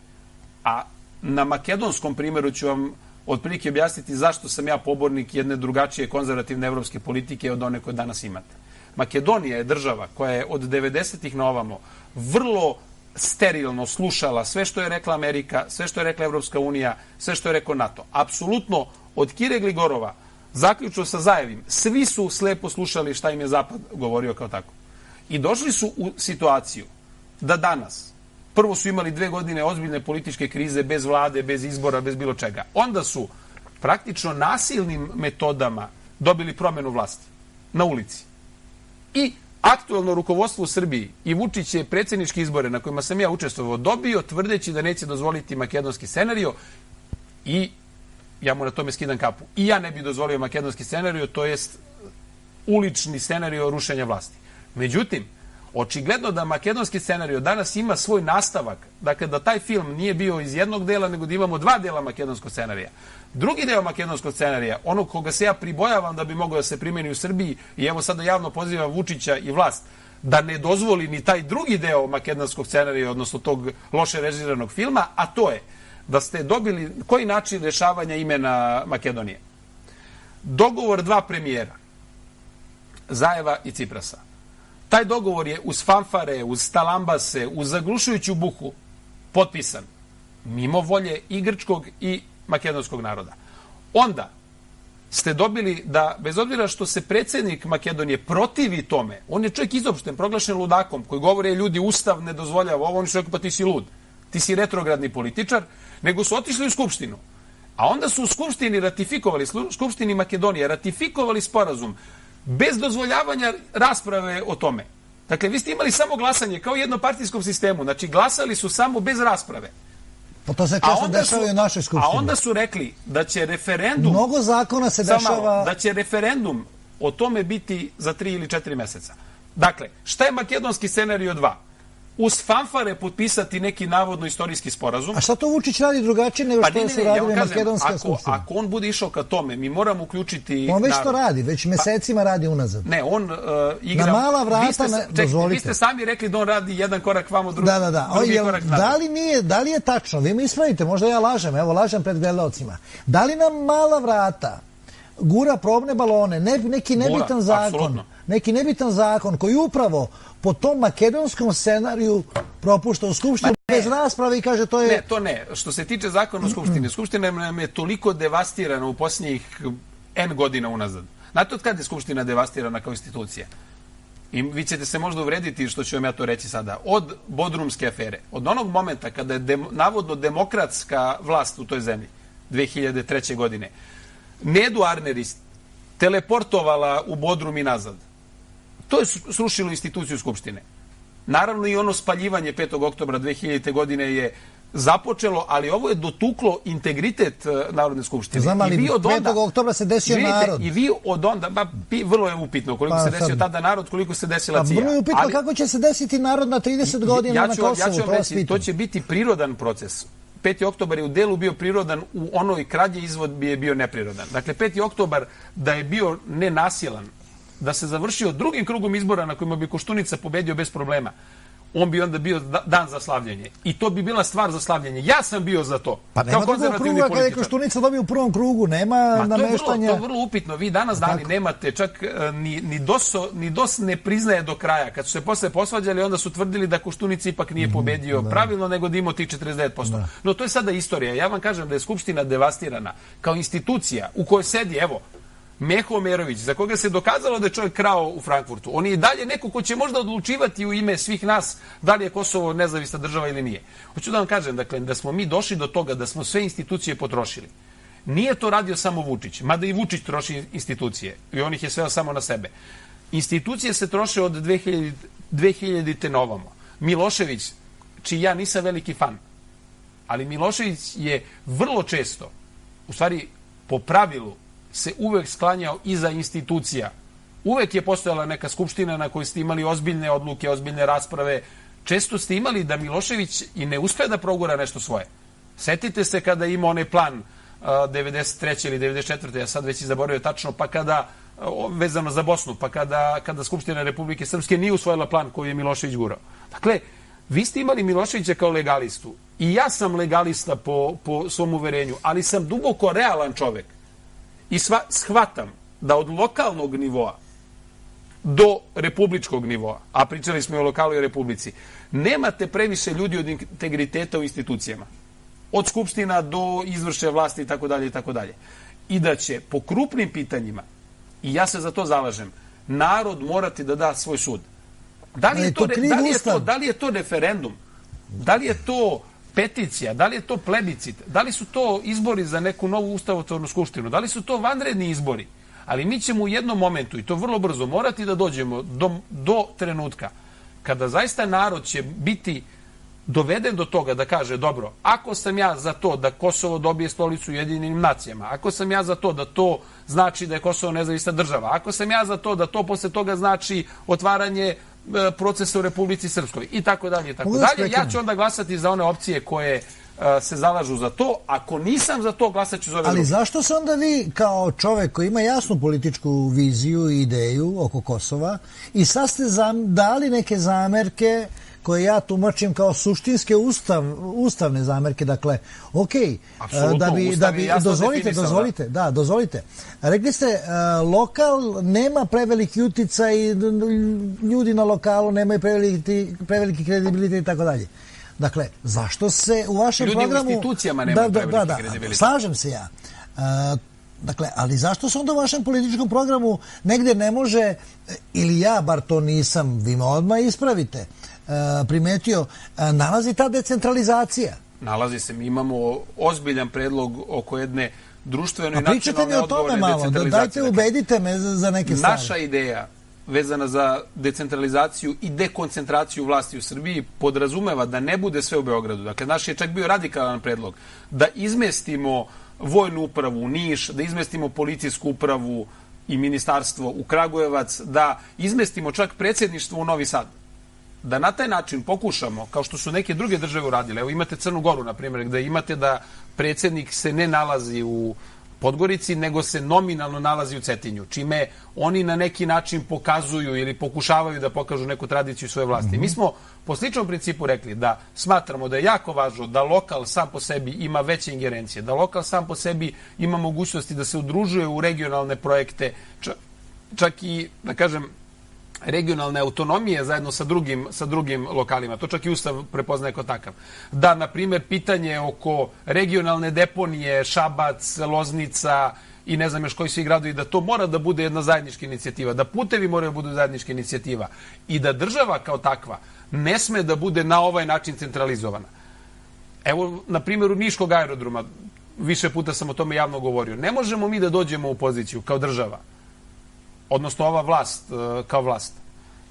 A na makedonskom primjeru ću vam otprilike objasniti zašto sam ja pobornik jedne drugačije konzervativne evropske politike od one koje danas imate. Makedonija je država koja je od 90-ih na ovamo vrlo sterilno slušala sve što je rekla Amerika, sve što je rekla Evropska unija, sve što je rekao NATO. Apsolutno od Kire Gligorova, zaključno sa Zajevim, svi su slepo slušali šta im je Zapad govorio kao tako. I došli su u situaciju da danas, prvo su imali 2 godine ozbiljne političke krize, bez vlade, bez izbora, bez bilo čega. Onda su praktično nasilnim metodama dobili promenu vlasti na ulici. I aktuelno rukovodstvo u Srbiji i Vučić je predsjedničke izbore na kojima sam ja učestvovao dobio tvrdeći da neće dozvoliti makedonski scenario i ja mu na tome skidam kapu. I ja ne bih dozvolio makedonski scenario, to jest ulični scenario rušenja vlasti. Međutim, očigledno da makedonski scenario danas ima svoj nastavak, dakle da taj film nije bio iz jednog dela, nego da imamo 2 dela makedonskog scenarija. Drugi deo makedonskog scenarija, onog koga se ja pribojavam da bi mogao da se primeni u Srbiji, i evo sada javno pozivam Vučića i vlast da ne dozvoli ni taj drugi deo makedonskog scenarija, odnosno tog loše režiranog filma, a to je da ste dobili koji način rešavanja imena Makedonije. Dogovor 2 premijera, Zajeva i Ciprasa. Taj dogovor je uz fanfare, uz talambase, uz zaglušujuću buku potpisan mimo volje i grčkog i makedonskog naroda. Onda ste dobili da, bez obzira što se predsjednik Makedonije protivi tome, on je čovjek izopšten, proglašen ludakom, koji govore ljudi ustav ne dozvoljava ovo, on je čovjek pa ti si lud, ti si retrogradni političar, nego su otišli u Skupštinu. A onda su u Skupštini ratifikovali, Skupštini Makedonije ratifikovali sporazum bez dozvoljavanja rasprave o tome. Dakle, vi ste imali samo glasanje kao u jednopartijskom sistemu, znači glasali su samo bez rasprave. Pa to se često dešava i u našoj skupštini. A onda su rekli da će referendum... Mnogo zakona se dešava... Da će referendum o tome biti za 3 ili 4 meseca. Dakle, šta je makedonski scenario 2? Uz fanfare potpisati neki navodno istorijski sporazum. A šta to Vučić radi drugačije nego što su radili makedonska skupština? Ako on bude išao ka tome, mi moramo uključiti... On već to radi, već mesecima radi unazad. Ne, on igra... Na mala vrata, dozvolite. Vi ste sami rekli da on radi jedan korak vamo, drugi korak nazad. Da li je tačno? Vi mi ispravite, možda ja lažem, evo lažem pred gledalcima. Da li nam mala vrata gura probne balone, neki nebitan zakon, neki nebitan zakon koji upravo po tom makedonskom scenariju propušta u Skupštinu bez rasprave i kaže to je... Ne, to ne. Što se tiče zakona o Skupštini, Skupština nam je toliko devastirana u posljednjih N godina unazad. Znate od kada je Skupština devastirana kao institucija? I vi ćete se možda uvrediti što ću vam ja to reći sada. Od Bodrumske afere, od onog momenta kada je navodno demokratska vlast u toj zemlji, 2003. godine, Nedu Arneris teleportovala u Bodrum i nazad. To je srušilo instituciju Skupštine. Naravno i ono spaljivanje 5. oktobra 2000. godine je započelo, ali ovo je dotuklo integritet Narodne skupštine. Znam, ali 5. oktobra se desio narod. I vi od onda, vrlo je upitno koliko se desio tada narod, koliko se desila CIA. Vrlo je upitno kako će se desiti narod na 30 godina na Kosovu. Ja ću vam reći, to će biti prirodan proces. 5. oktobar je u delu bio prirodan, u onoj krađe izvodbi je bio neprirodan. Dakle, 5. oktobar da je bio nenasilan, da se završio drugim krugom izbora na kojima bi Koštunica pobedio bez problema, on bi onda bio dan za slavljenje. I to bi bila stvar za slavljenje. Ja sam bio za to. Pa nema drugog kruga kada je Koštunica dobio u prvom krugu, nema nameštanja. To je vrlo upitno. Vi danas dani nemate, čak ni DOS ne priznaje do kraja. Kad su se posle posvađali, onda su tvrdili da Koštunica ipak nije pobedio pravilno, nego da imao tih 49%. No to je sada istorija. Ja vam kažem da je Skupština devastirana kao institucija u kojoj sedi, evo, Meho Omerović, za koga se dokazalo da je čovjek krao u Frankfurtu. On je i dalje neko ko će možda odlučivati u ime svih nas da li je Kosovo nezavisna država ili nije. Hoću da vam kažem, dakle, da smo mi došli do toga da smo sve institucije potrošili. Nije to radio samo Vučić, mada i Vučić troši institucije i on ih je sveo samo na sebe. Institucije se troše od 2000-te na ovamo. Milošević, čiji ja nisam veliki fan, ali Milošević je vrlo često, u stvari po pravilu, se uvek sklanjao iza institucija. Uvek je postojala neka skupština na kojoj ste imali ozbiljne odluke, ozbiljne rasprave. Često ste imali da Milošević i ne uspe da progura nešto svoje. Setite se kada ima onaj plan 93. ili 94. ja sad već i zaboravio tačno, pa kada, vezano za Bosnu, pa kada Skupština Republike Srpske nije usvojila plan koji je Milošević gurao. Dakle, vi ste imali Miloševića kao legalistu i ja sam legalista po svom uverenju, ali sam duboko realan čovek. I shvatam da od lokalnog nivoa do republičkog nivoa, a pričali smo i o lokalu i republici, nemate previše ljudi od integriteta u institucijama. Od skupština do izvršne vlasti itd. itd. I da će po krupnim pitanjima, i ja se za to zalažem, narod morati da da svoj sud. Da li je to referendum? Da li je to peticija, da li je to plebiscit, da li su to izbori za neku novu ustavotvornu skupštinu, da li su to vanredni izbori, ali mi ćemo u jednom momentu, i to vrlo brzo, morati da dođemo do trenutka kada zaista narod će biti doveden do toga da kaže, dobro, ako sam ja za to da Kosovo dobije stolicu u Ujedinjenim nacijama, ako sam ja za to da to znači da je Kosovo nezavisna država, ako sam ja za to da to posle toga znači otvaranje procesa u Republici Srpskoj i tako dalje, ja ću onda glasati za one opcije koje se zalažu za to. Ako nisam za to, glasat ću za ove druge. Ali zašto se onda vi, kao čovek koji ima jasnu političku viziju i ideju oko Kosova, i sad ste dali neke zamerke koje ja tumačim kao suštinske ustavne zamerke, dakle, okej, dozvolite. Rekli ste, lokal nema preveliki uticaj, ljudi na lokalu nemaju preveliki kredibilitet i tako dalje. Dakle, zašto se u vašem programu... Ljudi u institucijama nemaju preveliki kredibilitet. Slažem se ja. Dakle, ali zašto se onda u vašem političkom programu negdje ne može, ili ja bar to nisam, vi me odmah ispravite, primetio, nalazi ta decentralizacija? Nalazi se. Mi imamo ozbiljan predlog oko jedne društvene i nacionalne odgovorne decentralizacije. Dajte, ubedite me za neke stvari. Naša ideja vezana za decentralizaciju i dekoncentraciju vlasti u Srbiji podrazumeva da ne bude sve u Beogradu. Dakle, naš je čak bio radikalan predlog da izmestimo vojnu upravu u Niš, da izmestimo policijsku upravu i ministarstvo u Kragujevac, da izmestimo čak predsjedništvo u Novi Sad. Da na taj način pokušamo, kao što su neke druge države uradile, evo imate Crnu Goru, na primjer, gde imate da predsjednik se ne nalazi u Podgorici, nego se nominalno nalazi u Cetinju, čime oni na neki način pokazuju ili pokušavaju da pokažu neku tradiciju svoje vlasti. Mi smo po sličnom principu rekli da smatramo da je jako važno da lokal sam po sebi ima veće ingerencije, da lokal sam po sebi ima mogućnosti da se udružuje u regionalne projekte, čak i, da kažem, regionalne autonomije zajedno sa drugim lokalima. To čak i Ustav prepoznaje kao takav. Da, na primjer, pitanje oko regionalne deponije, Šabac, Loznica i ne znam još koji svi gradovi, da to mora da bude jedna zajednička inicijativa, da putevi moraju da budu zajednička inicijativa i da država kao takva ne sme da bude na ovaj način centralizovana. Evo, na primjeru Niškog aerodroma, više puta sam o tome javno govorio, ne možemo mi da dođemo u poziciju kao država, odnosno ova vlast kao vlast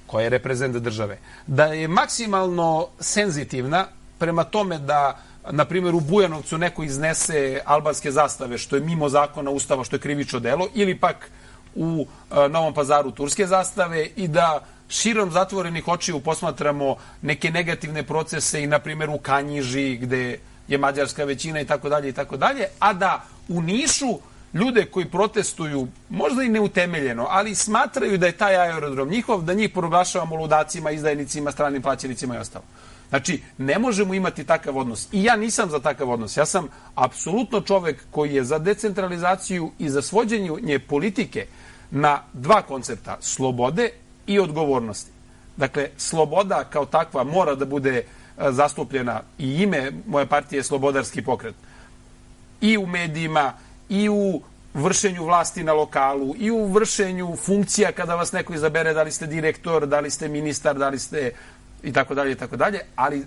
koja je reprezent države, da je maksimalno senzitivna prema tome da, na primjer, u Bujanovcu neko iznese albanske zastave, što je mimo zakona, Ustava, što je krivično delo, ili pak u Novom Pazaru turske zastave, i da širom zatvorenih očiju posmatramo neke negativne procese i, na primjer, u Kanjiži, gde je mađarska većina i tako dalje, a da u Nišu ljude koji protestuju, možda i neutemeljeno, ali smatraju da je taj aerodrom njihov, da njih proglašavamo ludacima, izdajnicima, stranim plaćenicima i ostalo. Znači, ne možemo imati takav odnos. I ja nisam za takav odnos. Ja sam apsolutno čovek koji je za decentralizaciju i za svođenje politike na dva koncepta, slobode i odgovornosti. Dakle, sloboda kao takva mora da bude zastupljena, i ime moje partije je Slobodarski pokret, i u medijima, i u vršenju vlasti na lokalu, i u vršenju funkcija kada vas neko izabere, da li ste direktor, da li ste ministar, da li ste i tako dalje, ali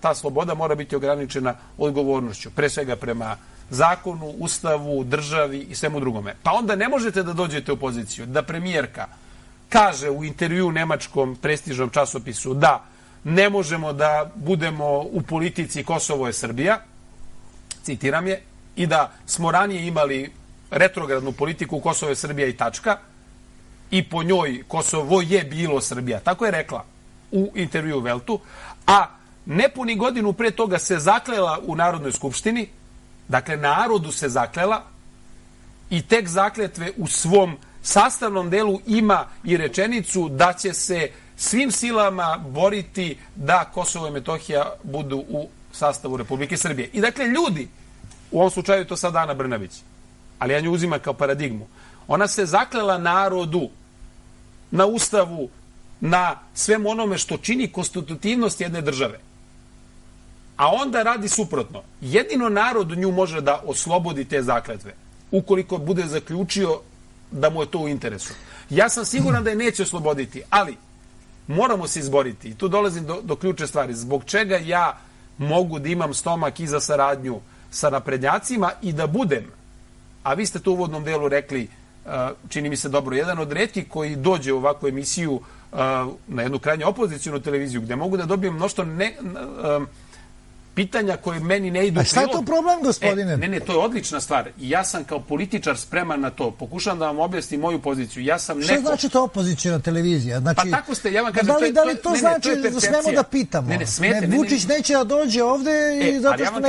ta sloboda mora biti ograničena odgovornošću, pre svega prema zakonu, ustavu, državi i svemu drugome. Pa onda ne možete da dođete u poziciju da premijerka kaže u intervju nemačkom prestižnom časopisu da ne možemo da budemo u politici Kosovo je Srbija, citiram je, i da smo ranije imali retrogradnu politiku Kosovo je Srbija i tačka, i po njoj Kosovo je bilo Srbija. Tako je rekla u intervju Veltu, a nepuni godinu pre toga se zaklela u Narodnoj skupštini, dakle narodu se zaklela, i tek zakletve u svom sastavnom delu ima i rečenicu da će se svim silama boriti da Kosovo i Metohija budu u sastavu Republike Srbije. I dakle ljudi, u ovom slučaju je to sad Ana Brnabić, ali ja nju uzimam kao paradigmu, ona se zaklela narodu, na ustavu, na svemu onome što čini konstitutivnost jedne države. A onda radi suprotno. Jedino narod nju može da oslobodi te zakletve, ukoliko bude zaključio da mu je to u interesu. Ja sam siguran da je neće osloboditi, ali moramo se izboriti. I tu dolazim do ključne stvari. Zbog čega ja mogu da imam stomak i za saradnju sa naprednjacima i da budem, a vi ste to u uvodnom delu rekli, čini mi se dobro, jedan od retkih koji dođe u ovakvu emisiju na jednu krajnje opozicijnu televiziju, gde mogu da dobijem mnoštvo pitanja koje meni ne idu u prilog. A šta je to problem, gospodine? Ne, to je odlična stvar. I ja sam kao političar spreman na to. Pokušam da vam objasnim moju poziciju. Ja sam Šta znači to opozicijna televizija? Znači, pa tako ste, ja vam kažem, da li to znači da smemo da pitamo? Vučić neće da dođe ovde i zato što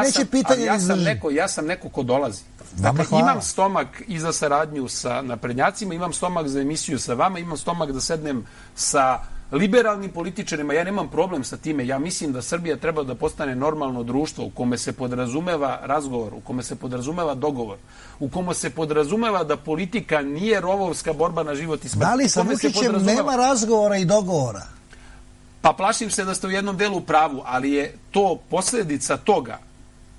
neće pitanje izdrži. Ja sam neko ko dolazi. Dakle, imam stomak i za saradnju sa naprednjacima, imam stomak za emisiju sa vama, imam stomak da sednem sa liberalnim političarima, ja nemam problem sa time. Ja mislim da Srbija treba da postane normalno društvo u kome se podrazumeva razgovor, u kome se podrazumeva dogovor, u kome se podrazumeva da politika nije rovovska borba na život i smrt. Da li sa Vučićem nema razgovora i dogovora? Pa plašim se da ste u jednom delu pravu, ali je to posledica toga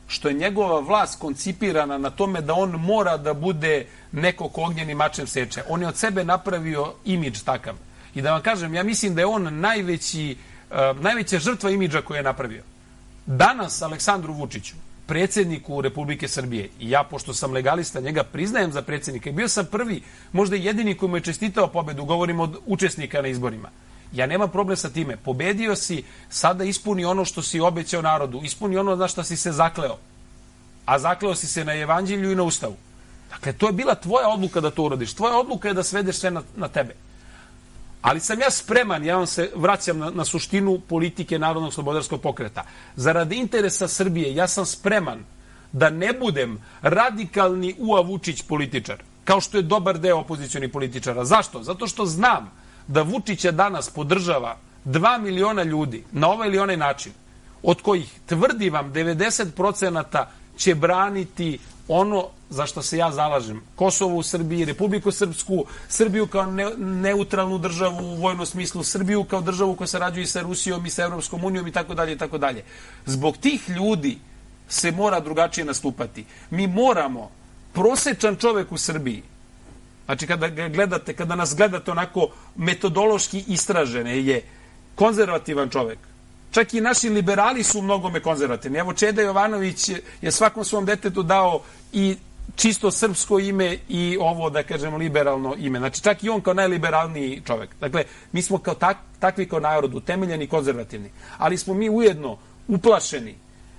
što je njegova vlast koncipirana na tome da on mora da bude neko ko ognjenim mačem seče. On je od sebe napravio imidž takav. I da vam kažem, ja mislim da je on najveća žrtva imidža koju je napravio. Danas Aleksandru Vučiću, predsjedniku Republike Srbije, i ja, pošto sam legalista, njega priznajem za predsjednika, i bio sam prvi, možda jedini koji mu je čestitao pobedu, govorim od učesnika na izborima. Ja nemam problem sa time. Pobedio si, sada ispuni ono što si obećao narodu, ispuni ono na što si se zakleo. A zakleo si se na Evanđelju i na Ustavu. Dakle, to je bila tvoja odluka da to uradiš. Tvoja odluka je da svedeš sve na tebe. Ali sam ja spreman, ja vam se vraćam na suštinu politike Narodnog slobodarskog pokreta. Zarad interesa Srbije, ja sam spreman da ne budem radikalni Ua Vučić političar, kao što je dobar deo opozicionih političara. Zašto? Zato što znam da Vučića danas podržava 2 miliona ljudi na ovaj ili onaj način, od kojih, tvrdi vam, 90% će braniti ono za što se ja zalažem. Kosovo u Srbiji, Republiku Srpsku, Srbiju kao neutralnu državu u vojnom smislu, Srbiju kao državu koja sarađuje sa Rusijom i sa Evropskom unijom i tako dalje i tako dalje. Zbog tih ljudi se mora drugačije nastupati. Mi moramo, prosečan čovek u Srbiji, znači kada nas gledate onako metodološki istražene, je konzervativan čovek. Čak i naši liberali su mnogome konzervativni. Evo, Čeda Jovanović je svakom svom detetu dao i čisto srpsko ime i ovo, da kažem, liberalno ime. Znači, čak i on kao najliberalniji čovek. Dakle, mi smo kao takvi kao narod, utemeljeni i konzervativni. Ali smo mi ujedno uplašeni,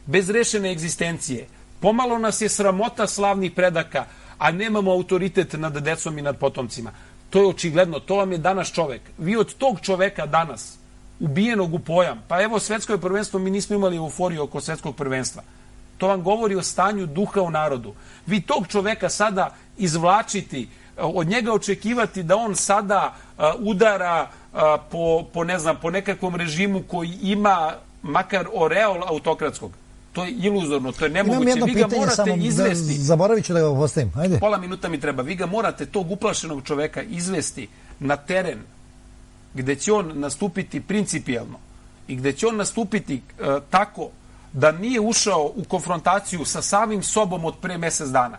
bez rešene egzistencije. Pomalo nas je sramota slavnih predaka, a nemamo autoritet nad decom i nad potomcima. To je očigledno, to vam je danas čovek. Vi od tog čoveka danas, ubijenog u pojam, pa evo svetsko prvenstvo, mi nismo imali euforiju oko svetskog prvenstva. To vam govori o stanju duha u narodu. Vi tog čoveka sada izvlačiti, od njega očekivati da on sada udara po nekakvom režimu koji ima makar oreol autokratskog. To je iluzorno, to je nemoguće. Vi ga morate izvesti. Zaboravit ću da ga postavim. Ajde. Pola minuta mi treba. Vi ga morate, tog uplašenog čoveka, izvesti na teren gde će on nastupiti principijelno i gde će on nastupiti tako da nije ušao u konfrontaciju sa samim sobom od pre mesec dana.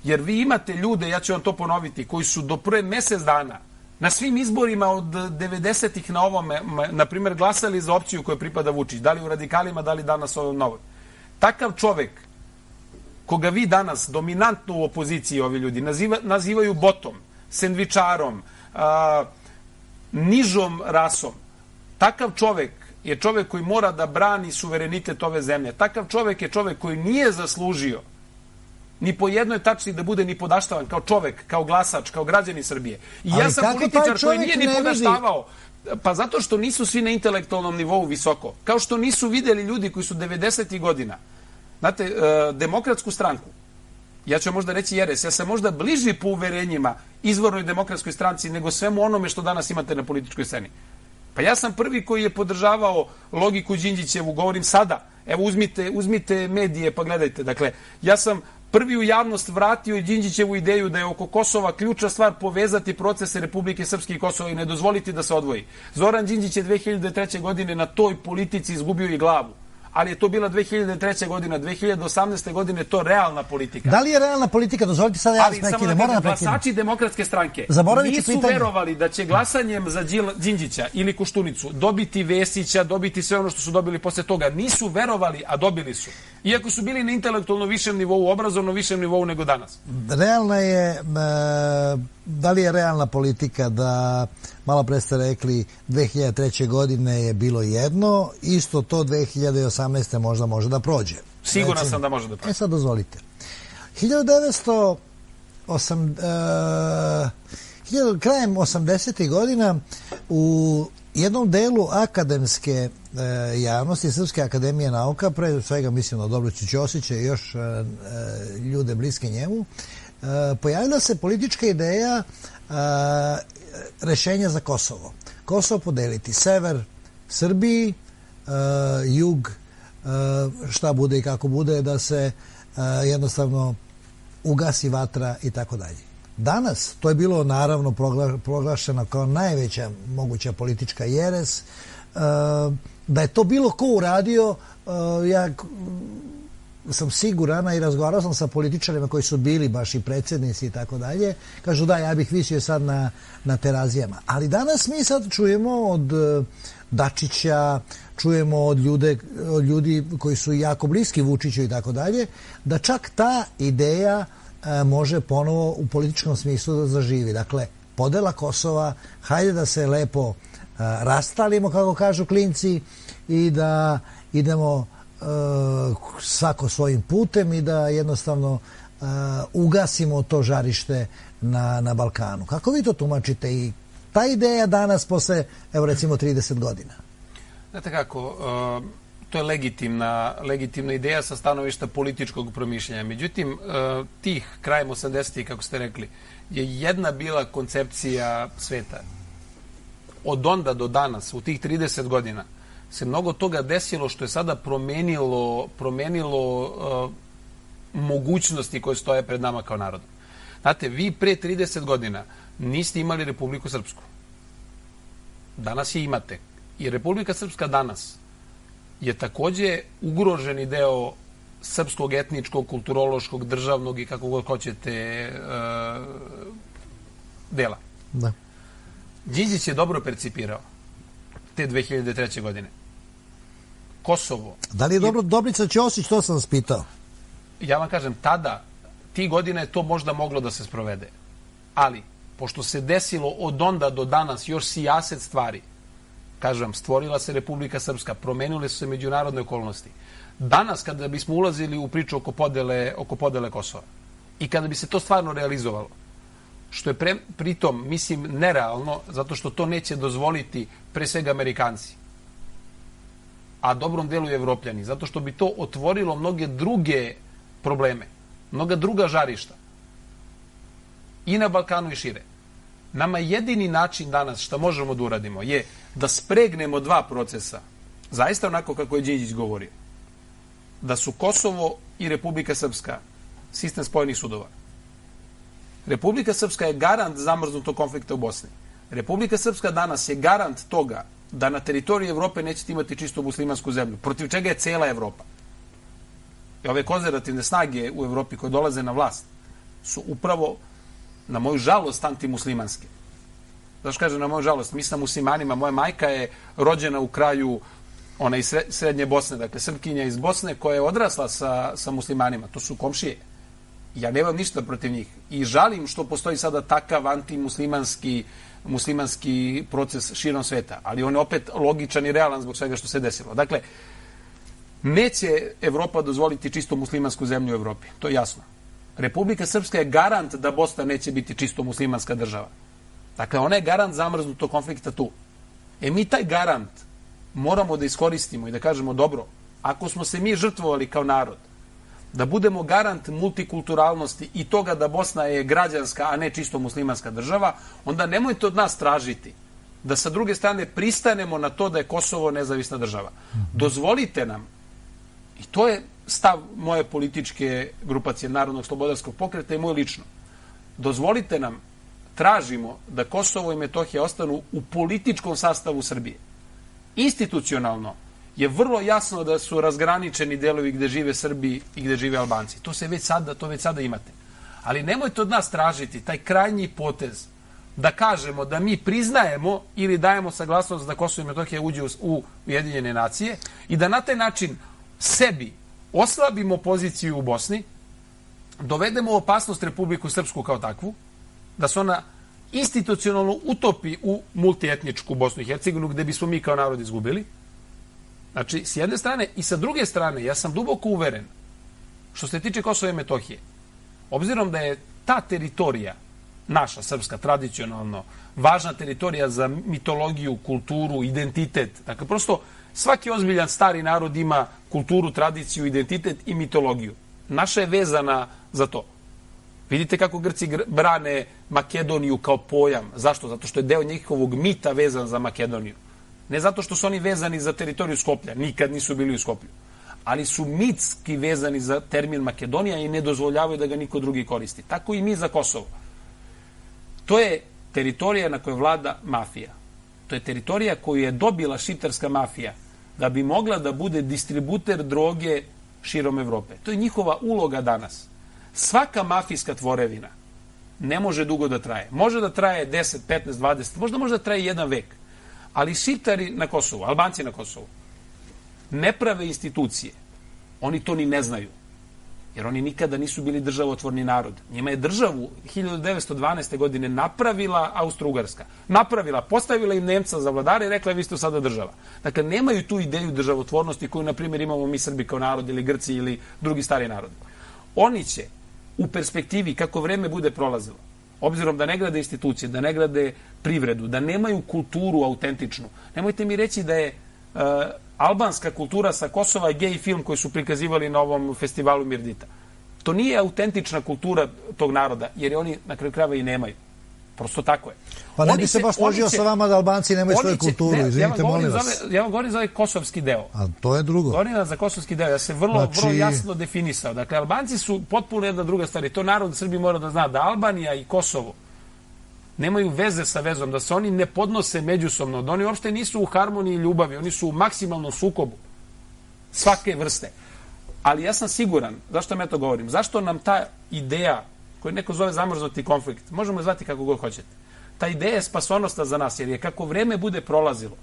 Jer vi imate ljude, ja ću vam to ponoviti, koji su do pre mesec dana na svim izborima od 90-ih na ovome, na primjer, glasali za opciju koju pripada Vučić, da li u Radikalima, da li danas ovom Novoj. Takav čovek, koga vi danas dominantno u opoziciji ovi ljudi nazivaju botom, sendvičarom, nižom rasom, takav čovek je čovek koji mora da brani suverenitet ove zemlje. Takav čovek je čovek koji nije zaslužio ni po jednoj tački da bude ni podaštavan kao čovek, kao glasač, kao građani Srbije. I ja sam političar koji nije ni podaštavao. Pa zato što nisu svi na intelektualnom nivou visoko. Kao što nisu videli ljudi koji su 90. godina. Znate, Demokratsku stranku, ja ću možda reći jeres, ja sam možda bliži po uverenjima izvornoj Demokratskoj stranci nego svemu onome što danas imate na političkoj sceni. Pa ja sam prvi koji je podržavao logiku Đinđićevu, govorim sada. Evo uzmite medije pa gledajte. Dakle, ja sam prvi u javnost vratio i Đinđićevu ideju da je oko Kosova ključna stvar povezati procese Republike Srpske i Kosova i ne dozvoliti da se odvoji. Zoran Đinđić je 2003. godine na toj politici izgubio i glavu. Ali je to bila 2003. godina, 2018. godine to realna politika. Da li je realna politika? Dozvolite sada ja prekinem. Ali samo da glasači Demokratske stranke nisu verovali da će glasanjem za Đinđića ili Koštunicu dobiti Vesića, dobiti sve ono što su dobili posle toga. Nisu verovali, a dobili su. Iako su bili na intelektualno višem nivou, obrazovno višem nivou nego danas. Realna je, da li je realna politika da, malo pre ste rekli, 2003. godine je bilo jedno, isto to 2018. možda može da prođe. Siguran sam da može da prođe. Sad dozvolite. Krajem 80. godina u jednom delu akademske javnosti, Srpske akademije nauka, pre svega mislim na Dobricu Ćosića i još ljude bliske njemu, pojavila se politička ideja rešenja za Kosovo. Kosovo podeliti. Sever Srbiji, jug, šta bude i kako bude, da se jednostavno ugasi vatra i tako dalje. Danas, to je bilo naravno proglašeno kao najveća moguća politička jeres. Da je to bilo ko uradio, ja sam siguran i razgovarao sam sa političarima koji su bili baš i predsjednici i tako dalje. Kažu da, ja bih visio sad na Terazijama. Ali danas mi sad čujemo od Dačića, čujemo od ljudi koji su jako bliski Vučiću i tako dalje, da čak ta ideja može ponovo u političkom smislu da zaživi. Dakle, podela Kosova, hajde da se lepo rastalimo, kako kažu klinci, i da idemo svako svojim putem i da jednostavno ugasimo to žarište na Balkanu. Kako vi to tumačite i ta ideja danas posle, evo recimo, 30 godina? Znate kako, to je legitimna ideja sa stanovišta političkog promišljanja. Međutim, tih krajem 80-ih, kako ste rekli, je jedna bila koncepcija sveta. Od onda do danas, u tih 30 godina, se mnogo toga desilo što je sada promenilo mogućnosti koje stoje pred nama kao narodom. Znate, vi pre 30 godina niste imali Republiku Srpsku. Danas je imate. I Republika Srpska danas je takođe ugroženi deo srpskog etničkog, kulturološkog, državnog i kako god hoćete dela. Da. Đinđić je dobro percipirao te 2003. godine. Kosovo. Da li je dobro Dobrica Ćosić, to sam vas pitao? Ja vam kažem, tada, tih godina je to možda moglo da se sprovede. Ali, pošto se desilo od onda do danas još sijaset stvari, kažem, stvorila se Republika Srpska, promenile su se međunarodne okolnosti. Danas, kada bismo ulazili u priču oko podele Kosova i kada bi se to stvarno realizovalo, što je pritom, mislim, nerealno, zato što to neće dozvoliti pre svega Amerikanci. a dobrom delu i Evropljani, zato što bi to otvorilo mnoge druge probleme, mnoga druga žarišta i na Balkanu i šire. Nama jedini način danas što možemo da uradimo je da spregnemo dva procesa, zaista onako kako je Đinđić govorio, da su Kosovo i Republika Srpska sistem spojenih sudova. Republika Srpska je garant zamrznutog konflikta u Bosni. Republika Srpska danas je garant toga da na teritoriji Evrope nećete imati čistu muslimansku zemlju, protiv čega je cela Evropa. I ove konzervativne snage u Evropi koje dolaze na vlast su upravo, na moju žalost, antimuslimanske. Zašto kažem na moju žalost? Mi sa muslimanima, moja majka je rođena u kraju iz srednje Bosne, dakle Srpkinja iz Bosne koja je odrasla sa muslimanima. To su komšije. Ja nemam ništa protiv njih. I žalim što postoji sada takav antimuslimanski proces širom sveta. Ali on je opet logičan i realan zbog svega što se desilo. Dakle, neće Evropa dozvoliti čisto muslimansku zemlju u Evropi. To je jasno. Republika Srpska je garant da Bosna neće biti čisto muslimanska država. Dakle, ona je garant zamrznutog konflikta tu. Mi taj garant moramo da iskoristimo i da kažemo, dobro, ako smo se mi žrtvovali kao narod, da budemo garant multikulturalnosti i toga da Bosna je građanska, a ne čisto muslimanska država, onda nemojte od nas tražiti da sa druge strane pristanemo na to da je Kosovo nezavisna država. Dozvolite nam, i to je stav moje političke grupacije Narodnog slobodarskog pokreta i moj lično, dozvolite nam, tražimo da Kosovo i Metohija ostanu u političkom sastavu Srbije. Institucionalno je vrlo jasno da su razgraničeni delovi gde žive Srbi i gde žive Albanci. To već sada imate. Ali nemojte od nas tražiti taj krajnji potez da kažemo da mi priznajemo ili dajemo saglasnost da Kosovo i Metohija uđe u Ujedinjene nacije i da na taj način sebi oslabimo poziciju u Bosni, dovedemo u opasnost Republiku Srpsku kao takvu, da se ona institucionalno utopi u multietničku Bosnu i Hercegovinu, gde bismo mi kao narod izgubili. Znači, s jedne strane i sa druge strane, ja sam duboko uveren, što se tiče Kosova i Metohije, obzirom da je ta teritorija, naša srpska, tradicionalno, važna teritorija za mitologiju, kulturu, identitet. Dakle, prosto svaki ozbiljan stari narod ima kulturu, tradiciju, identitet i mitologiju. Naša je vezana za to. Vidite kako Grci brane Makedoniju kao pojam. Zašto? Zato što je deo njihovog mita vezan za Makedoniju. Ne zato što su oni vezani za teritoriju Skoplja, nikad nisu bili u Skoplju, ali su mitski vezani za termin Makedonija i ne dozvoljavaju da ga niko drugi koristi. Tako i mi za Kosovo. To je teritorija na kojoj vlada mafija. To je teritorija koju je dobila šiptarska mafija da bi mogla da bude distributer droge širom Evrope. To je njihova uloga danas. Svaka mafijska tvorevina ne može dugo da traje. Može da traje 10, 15, 20, možda može da traje jedan vek. Ali Šiptari na Kosovu, Albanci na Kosovu, ne prave institucije. Oni to ni ne znaju. Jer oni nikada nisu bili državotvorni narod. Njima je državu 1912. godine napravila Austro-Ugarska. Napravila, postavila im Nemca za vladare i rekla vi ste sada država. Dakle, nemaju tu ideju državotvornosti koju, na primjer, imamo mi Srbi kao narod ili Grci ili drugi stari narodi. Oni će u perspektivi, kako vreme bude prolazilo, obzirom da ne grade institucije, da ne grade privredu, da nemaju kulturu autentičnu. Nemojte mi reći da je albanska kultura sa Kosova gej film koji su prikazivali na ovom festivalu Mirdita. To nije autentična kultura tog naroda, jer je oni na kraju krajeva i nemaju. Prosto tako je. Pa ne bi se baš složio sa vama da Albanci nemaju svoju kulturu, izvinite, molim vas. Ja vam govorim za ovaj kosovski deo. A to je drugo. Govorim vam za kosovski deo, ja se vrlo jasno definisao. Dakle, Albanci su potpuno jedna druga stvar. To narod Srbiji mora da zna da Albanija i Kosovo nemaju veze sa vezom, da se oni ne podnose međusobno, da oni uopšte nisu u harmoniji i ljubavi, oni su u maksimalnom sukobu svake vrste. Ali ja sam siguran, zašto vam ja to govorim, zašto nam ta ideja, koju neko zove zamrznuti konflikt, možemo je zvati kako god hoćete, ta ideja je spasonosna za nas, jer je kako vreme bude prolazilo,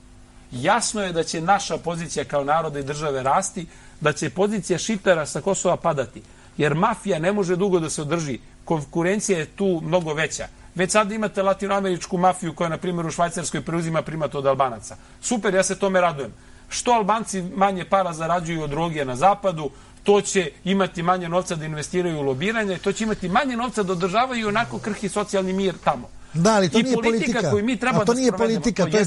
jasno je da će naša pozicija kao naroda i države rasti, da će pozicija Šiptara sa Kosova padati, jer mafija ne može dugo da se održi, konkurencija je tu mnogo veća. Već sad imate latinoameričku mafiju koja, na primjer, u Švajcarskoj preuzima primat od Albanaca. Super, ja se tome radujem. Što Albanci manje para zarađuju od droge na zapadu, to će imati manje novca da investiraju u lobiranje, to će imati manje novca da održavaju onako krhki socijalni mir tamo. Da, ali to I nije politika. koju mi treba to nije politika, to je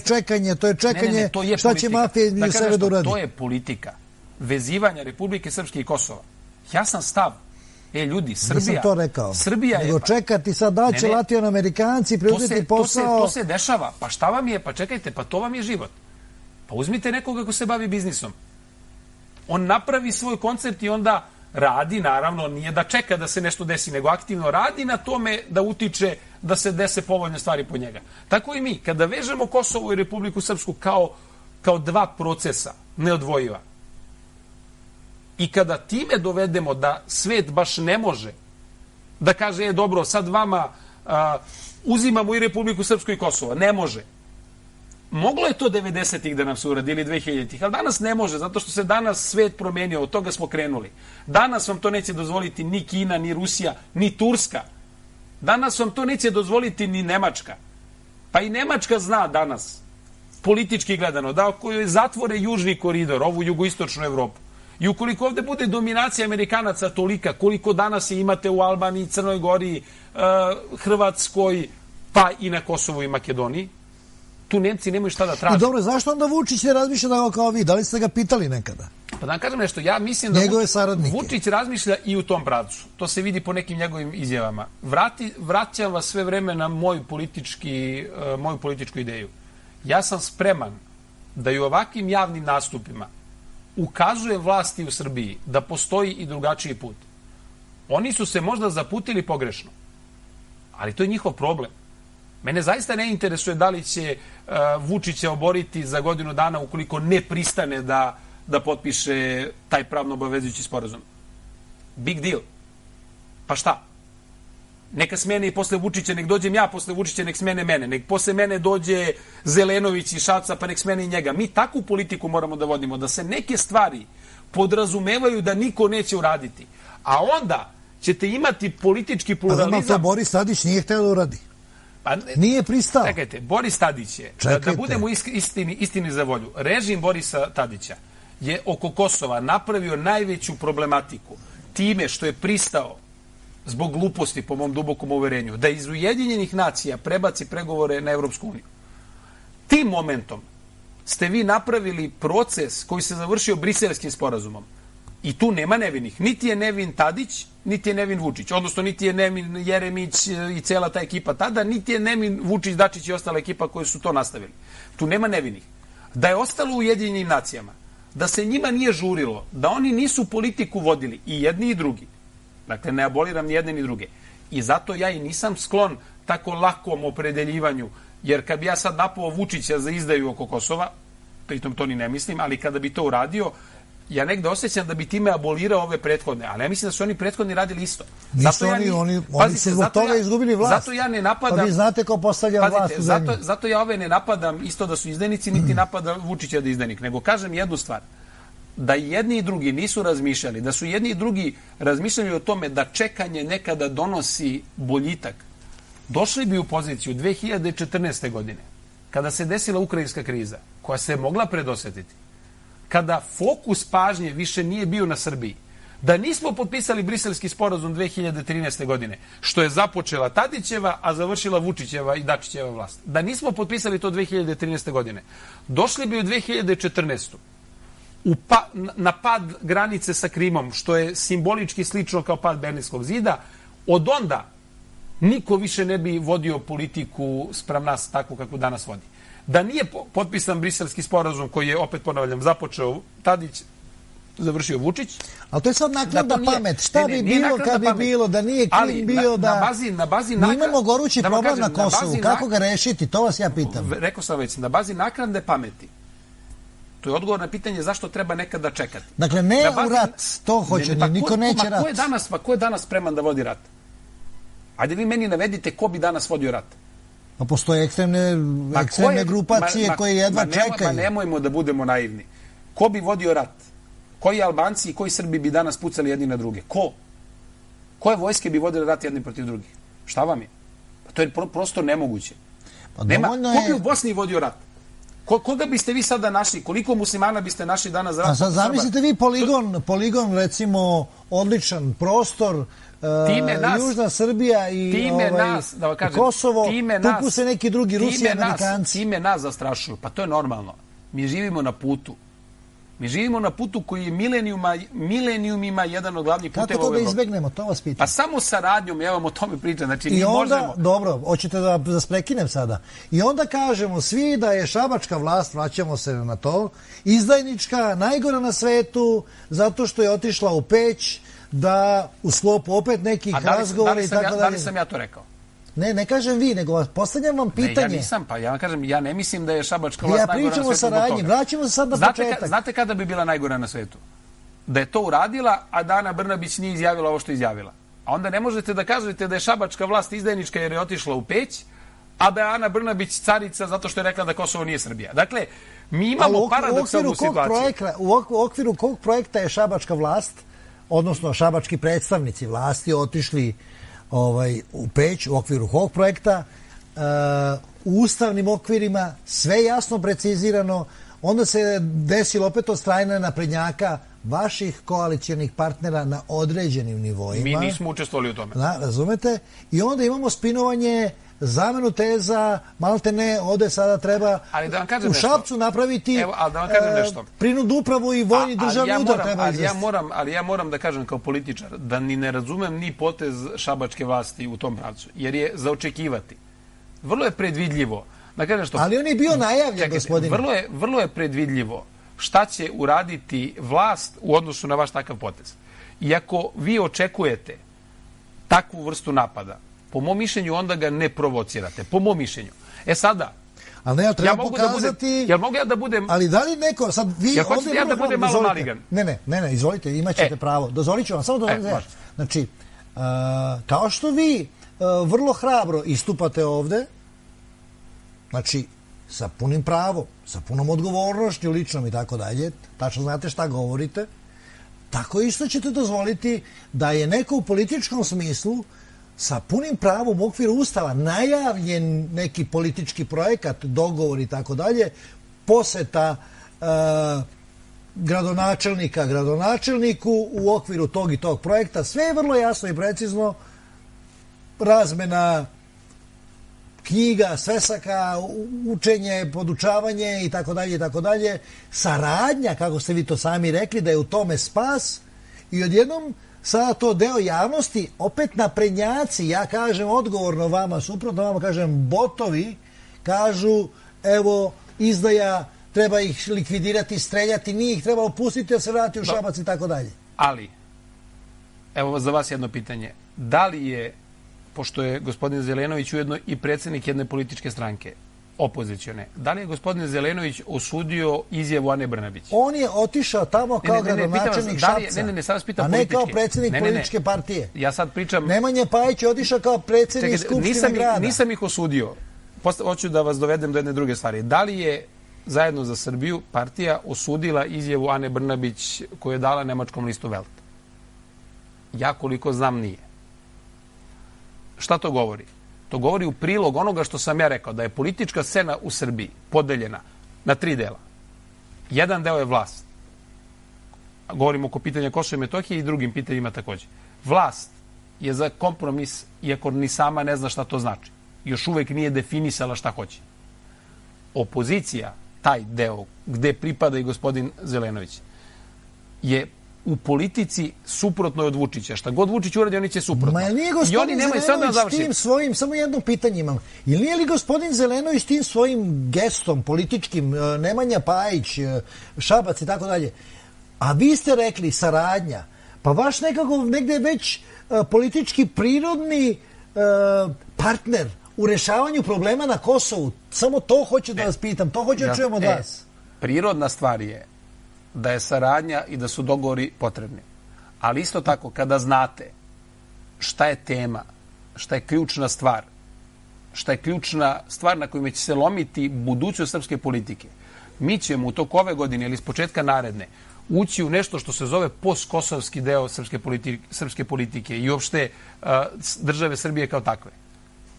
čekanje, šta će mafija između sebe da uradi. To je politika. Vezivanja Republike Srpske i Kosova. Jasan stav. Ljudi, Srbija... Nisam to rekao. Srbija je... Nego čekati sad da će Latinoamerikanci preuzeti posao... To se dešava. Pa šta vam je? Pa čekajte, pa to vam je život. Pa uzmite nekoga ko se bavi biznisom. On napravi svoj koncept i onda radi, naravno, nije da čeka da se nešto desi, nego aktivno radi na tome da utiče da se dese povoljne stvari po njega. Tako i mi, kada vežemo Kosovo i Republiku Srpsku kao dva procesa, neodvojiva, i kada time dovedemo da svet baš ne može da kaže, dobro, sad vama uzimamo i Republiku Srpsku i Kosovo. Ne može. Moglo je to 90-ih da nam se uradili 2000-ih, ali danas ne može, zato što se danas svet promenio, od toga smo krenuli. Danas vam to neće dozvoliti ni Kina, ni Rusija, ni Turska. Danas vam to neće dozvoliti ni Nemačka. Pa i Nemačka zna danas, politički gledano, da ako je zatvore južni koridor, ovu jugoistočnu Evropu, i ukoliko ovde bude dominacija Amerikanaca tolika, koliko danas je imate u Albaniji, Crnoj Gori, Hrvatskoj, pa i na Kosovu i Makedoniji, tu Nemci nemaju šta da traže. Dobro, zašto onda Vučić ne razmišlja kao vi? Da li ste ga pitali nekada? Pa da vam kažem nešto, ja mislim da Vučić razmišlja i u tom pravcu. To se vidi po nekim njegovim izjavama. Vraća vas sve vreme na moju političku ideju. Ja sam spreman da i u ovakvim javnim nastupima ukazuje vlasti u Srbiji da postoji i drugačiji put. Oni su se možda zaputili pogrešno, ali to je njihov problem. Mene zaista ne interesuje da li će Vučića oboriti za godinu dana ukoliko ne pristane da potpiše taj pravno obavezujući sporazum. Big deal. Pa šta? Neka smene i posle Vučića, nek dođem ja posle Vučića, nek smene mene. Nek posle mene dođe Zelenović i Šaca, pa nek smene i njega. Mi takvu politiku moramo da vodimo, da se neke stvari podrazumevaju da niko neće uraditi. A onda ćete imati politički pluralizam... A to Boris Tadić nije hteo da uradi. Nije pristao. Čekajte, Boris Tadić je, da budemo istini za volju, režim Borisa Tadića je oko Kosova napravio najveću problematiku time što je pristao, zbog gluposti, po mom dubokom uverenju, da iz Ujedinjenih nacija prebaci pregovore na Evropsku uniju. Tim momentom ste vi napravili proces koji se završio Briselskim sporazumom. I tu nema nevinih. Niti je nevin Tadić, niti je nevin Vučić. Odnosno, niti je nevin Jeremić i cela ta ekipa tada, niti je nevin Vučić, Dačić i ostala ekipa koji su to nastavili. Tu nema nevinih. Da je ostalo u Ujedinjenim nacijama, da se njima nije žurilo, da oni nisu politiku vodili, i jedni i drugi. Dakle, ne aboliram ni jedne ni druge. I zato ja i nisam sklon tako lakom opredeljivanju, jer kad bi ja sad napao Vučića za izdaju oko Kosova, pritom to ni ne mislim, ali kada bi to uradio, ja negde osjećam da bi time abolirao ove prethodne, ali ja mislim da su oni prethodni radili isto. Nisu oni su zbog toga izgubili vlast. Zato ja ne napadam... Pa vi znate ko postavlja vlast u zemlji. Zato ja ove ne napadam isto da su izdajnici, niti napadam Vučića da je izdajnik, nego kažem jednu stvar. Da jedni i drugi nisu razmišljali, da su jedni i drugi razmišljali o tome da čekanje nekada donosi boljitak, došli bi u poziciju 2014. godine, kada se desila ukrajinska kriza, koja se mogla predosetiti, kada fokus pažnje više nije bio na Srbiji, da nismo potpisali Briselski sporazum 2013. godine, što je započela Tadićeva, a završila Vučićeva i Dačićeva vlast. Da nismo potpisali to 2013. godine, došli bi u 2014. na pad granice sa Krimom, što je simbolički slično kao pad Berlinskog zida. Od onda niko više ne bi vodio politiku spram nas takvu kako danas vodi. Da nije potpisan Briselski sporazum koji je, opet ponavljam, započeo Tadić, završio Vučić. Ali to je sad naknadna pamet. Šta bi bilo kad bi bilo, da nije Krim bio, da... Mi imamo gorući problem na Kosovu. Kako ga rešiti? To vas ja pitam. Rekao sam već, na bazi naknadne pameti. To je odgovor na pitanje zašto treba nekada čekati. Dakle, ne u rat, to hoće, niko neće rat. Ko je danas spreman da vodi rat? Ajde vi meni navedite ko bi danas vodio rat. Pa postoje ekstremne grupacije koje jedva čekaju. Nemojmo da budemo naivni. Ko bi vodio rat? Koji Albanci i koji Srbi bi danas pucali jedni na druge? Ko? Koje vojske bi vodile rat jedni protiv drugih? Šta vam je? Pa to je prosto nemoguće. Ko bi u Bosni vodio rat? Koga biste vi sada našli? Koliko muslimana biste našli danas za rat? A sad zamislite vi poligon recimo odličan prostor, Južna Srbija i Kosovo, tuku se neki drugi Rusi i Amerikanci. Time nas zastrašuju, pa to je normalno. Mi živimo na putu. Mi živimo na putu koji je milenijumima jedan od glavnih puteva u Evropi. Kako to da izbegnemo, to vas pitam. Pa samo saradnjom, ja vam o tome pričam. Znači, i onda, dobro, hoćete da vas prekinem sada. I onda kažemo svi da je šabačka vlast, vraćamo se na to, izdajnička, najgora na svetu, zato što je otišla u Peć, da u sklopu opet nekih razgovora i tako dalje. Da li sam ja to rekao? Ne kažem vi, nego postavljam vam pitanje. Ne, ja nisam, pa ja vam kažem, ja ne mislim da je šabačka vlast najgora na svetu. Ja pričam o saradnji, vraćamo se sad na početak. Znate kada bi bila najgora na svetu? Da je to uradila, a da Ana Brnabić nije izjavila ovo što je izjavila. A onda ne možete da kažete da je šabačka vlast izdajnička jer je otišla u Peć, a da je Ana Brnabić carica zato što je rekla da Kosovo nije Srbija. Dakle, mi imamo paradoksalnu situaciju. U okviru kog projekta je šabačka vlast, odnosno šabački predstavnici vlasti otišli u Peć u okviru ovog projekta, u ustavnim okvirima, sve jasno precizirano, onda se desilo opet od strane naprednjaka vaših koalicijonih partnera na određenim nivoima. Mi nismo učestvovali u tome. Razumete? I onda imamo spinovanje, zamenu teza, malte ne, ovde sada treba u Šapcu napraviti prinudu upravu i vojni državni udar treba izvesti. Ali ja moram da kažem kao političar da ni ne razumem ni potez šabačke vlasti u tom pravcu, jer je za očekivati. Vrlo je predvidljivo. Ali on je bio najavljen, gospodine. Vrlo je predvidljivo šta će uraditi vlast u odnosu na vaš takav potez. I ako vi očekujete takvu vrstu napada, po mom mišljenju, onda ga ne provocirate. Po mom mišljenju. Sada, ali ne, treba pokazati... Jel mogu ja da budem... Ali da li neko... Sad, vi jel hoćete ja da budem malo maligan? Ne, izvolite, imat ćete pravo. Dozvolit ću vam, samo da znači, kao što vi vrlo hrabro istupate ovde, znači, sa punim pravom, sa punom odgovornošću ličnom i tako dalje, tačno znate šta govorite, tako isto ćete dozvoliti da je neko u političkom smislu sa punim pravom u okviru Ustava najavljen neki politički projekat, dogovor i tako dalje, poseta gradonačelniku u okviru tog i tog projekta, sve je vrlo jasno i precizno, razmena knjiga, svesaka, učenje, podučavanje i tako dalje, saradnja, kako ste vi to sami rekli, da je u tome spas i odjednom sada to deo javnosti, opet naprednjaci, ja kažem odgovorno vama, suprotno vama kažem botovi, kažu evo izdaja, treba ih likvidirati, streljati, nije ih trebalo pustiti da se vrati u Šabac i tako dalje. Ali, evo za vas jedno pitanje, da li je, pošto je gospodin Zelenović ujedno i predsjednik jedne političke stranke, opozicione, da li je gospodin Zelenović osudio izjavu Ane Brnabić? On je otišao tamo kao gradonačelnik Šapca, a ne kao predsjednik političke partije. Ja sad pričam... Nemanja Pajić je otišao kao predsjednik Skupštine grada. Nisam ih osudio. Hoću da vas dovedem do jedne druge stvari. Da li je Zajedno za Srbiju partija osudila izjavu Ane Brnabić koju je dala nemačkom listu Welt? Ja koliko znam nije. Šta to govori? To govori u prilog onoga što sam ja rekao, da je politička scena u Srbiji podeljena na 3 dela. Jedan deo je vlast. Govorimo oko pitanja Kosova i Metohije i drugim pitanjima također. Vlast je za kompromis, iako ni sama ne zna šta to znači. Još uvek nije definisala šta hoće. Opozicija, taj deo gde pripada i gospodin Zelenović, je u politici suprotno od Vučića. Šta god Vučić uradi, oni će suprotno. Ma je li nije gospodin Zelenović tim svojim, samo jedno pitanje imam, nije li gospodin Zelenović tim svojim gestom političkim, Nemanja Pajić, Šabac i tako dalje, a vi ste rekli saradnja, pa vaš nekako negde već politički prirodni partner u rešavanju problema na Kosovu, samo to hoću da vas pitam, to hoću da čujem od vas. Prirodna stvar je da je saradnja i da su dogovori potrebni. Ali isto tako, kada znate šta je tema, šta je ključna stvar, šta je ključna stvar na kojima će se lomiti budućnost srpske politike, mi ćemo u toku ove godine ili s početka naredne ući u nešto što se zove postkosovski deo srpske politike i uopšte države Srbije kao takve.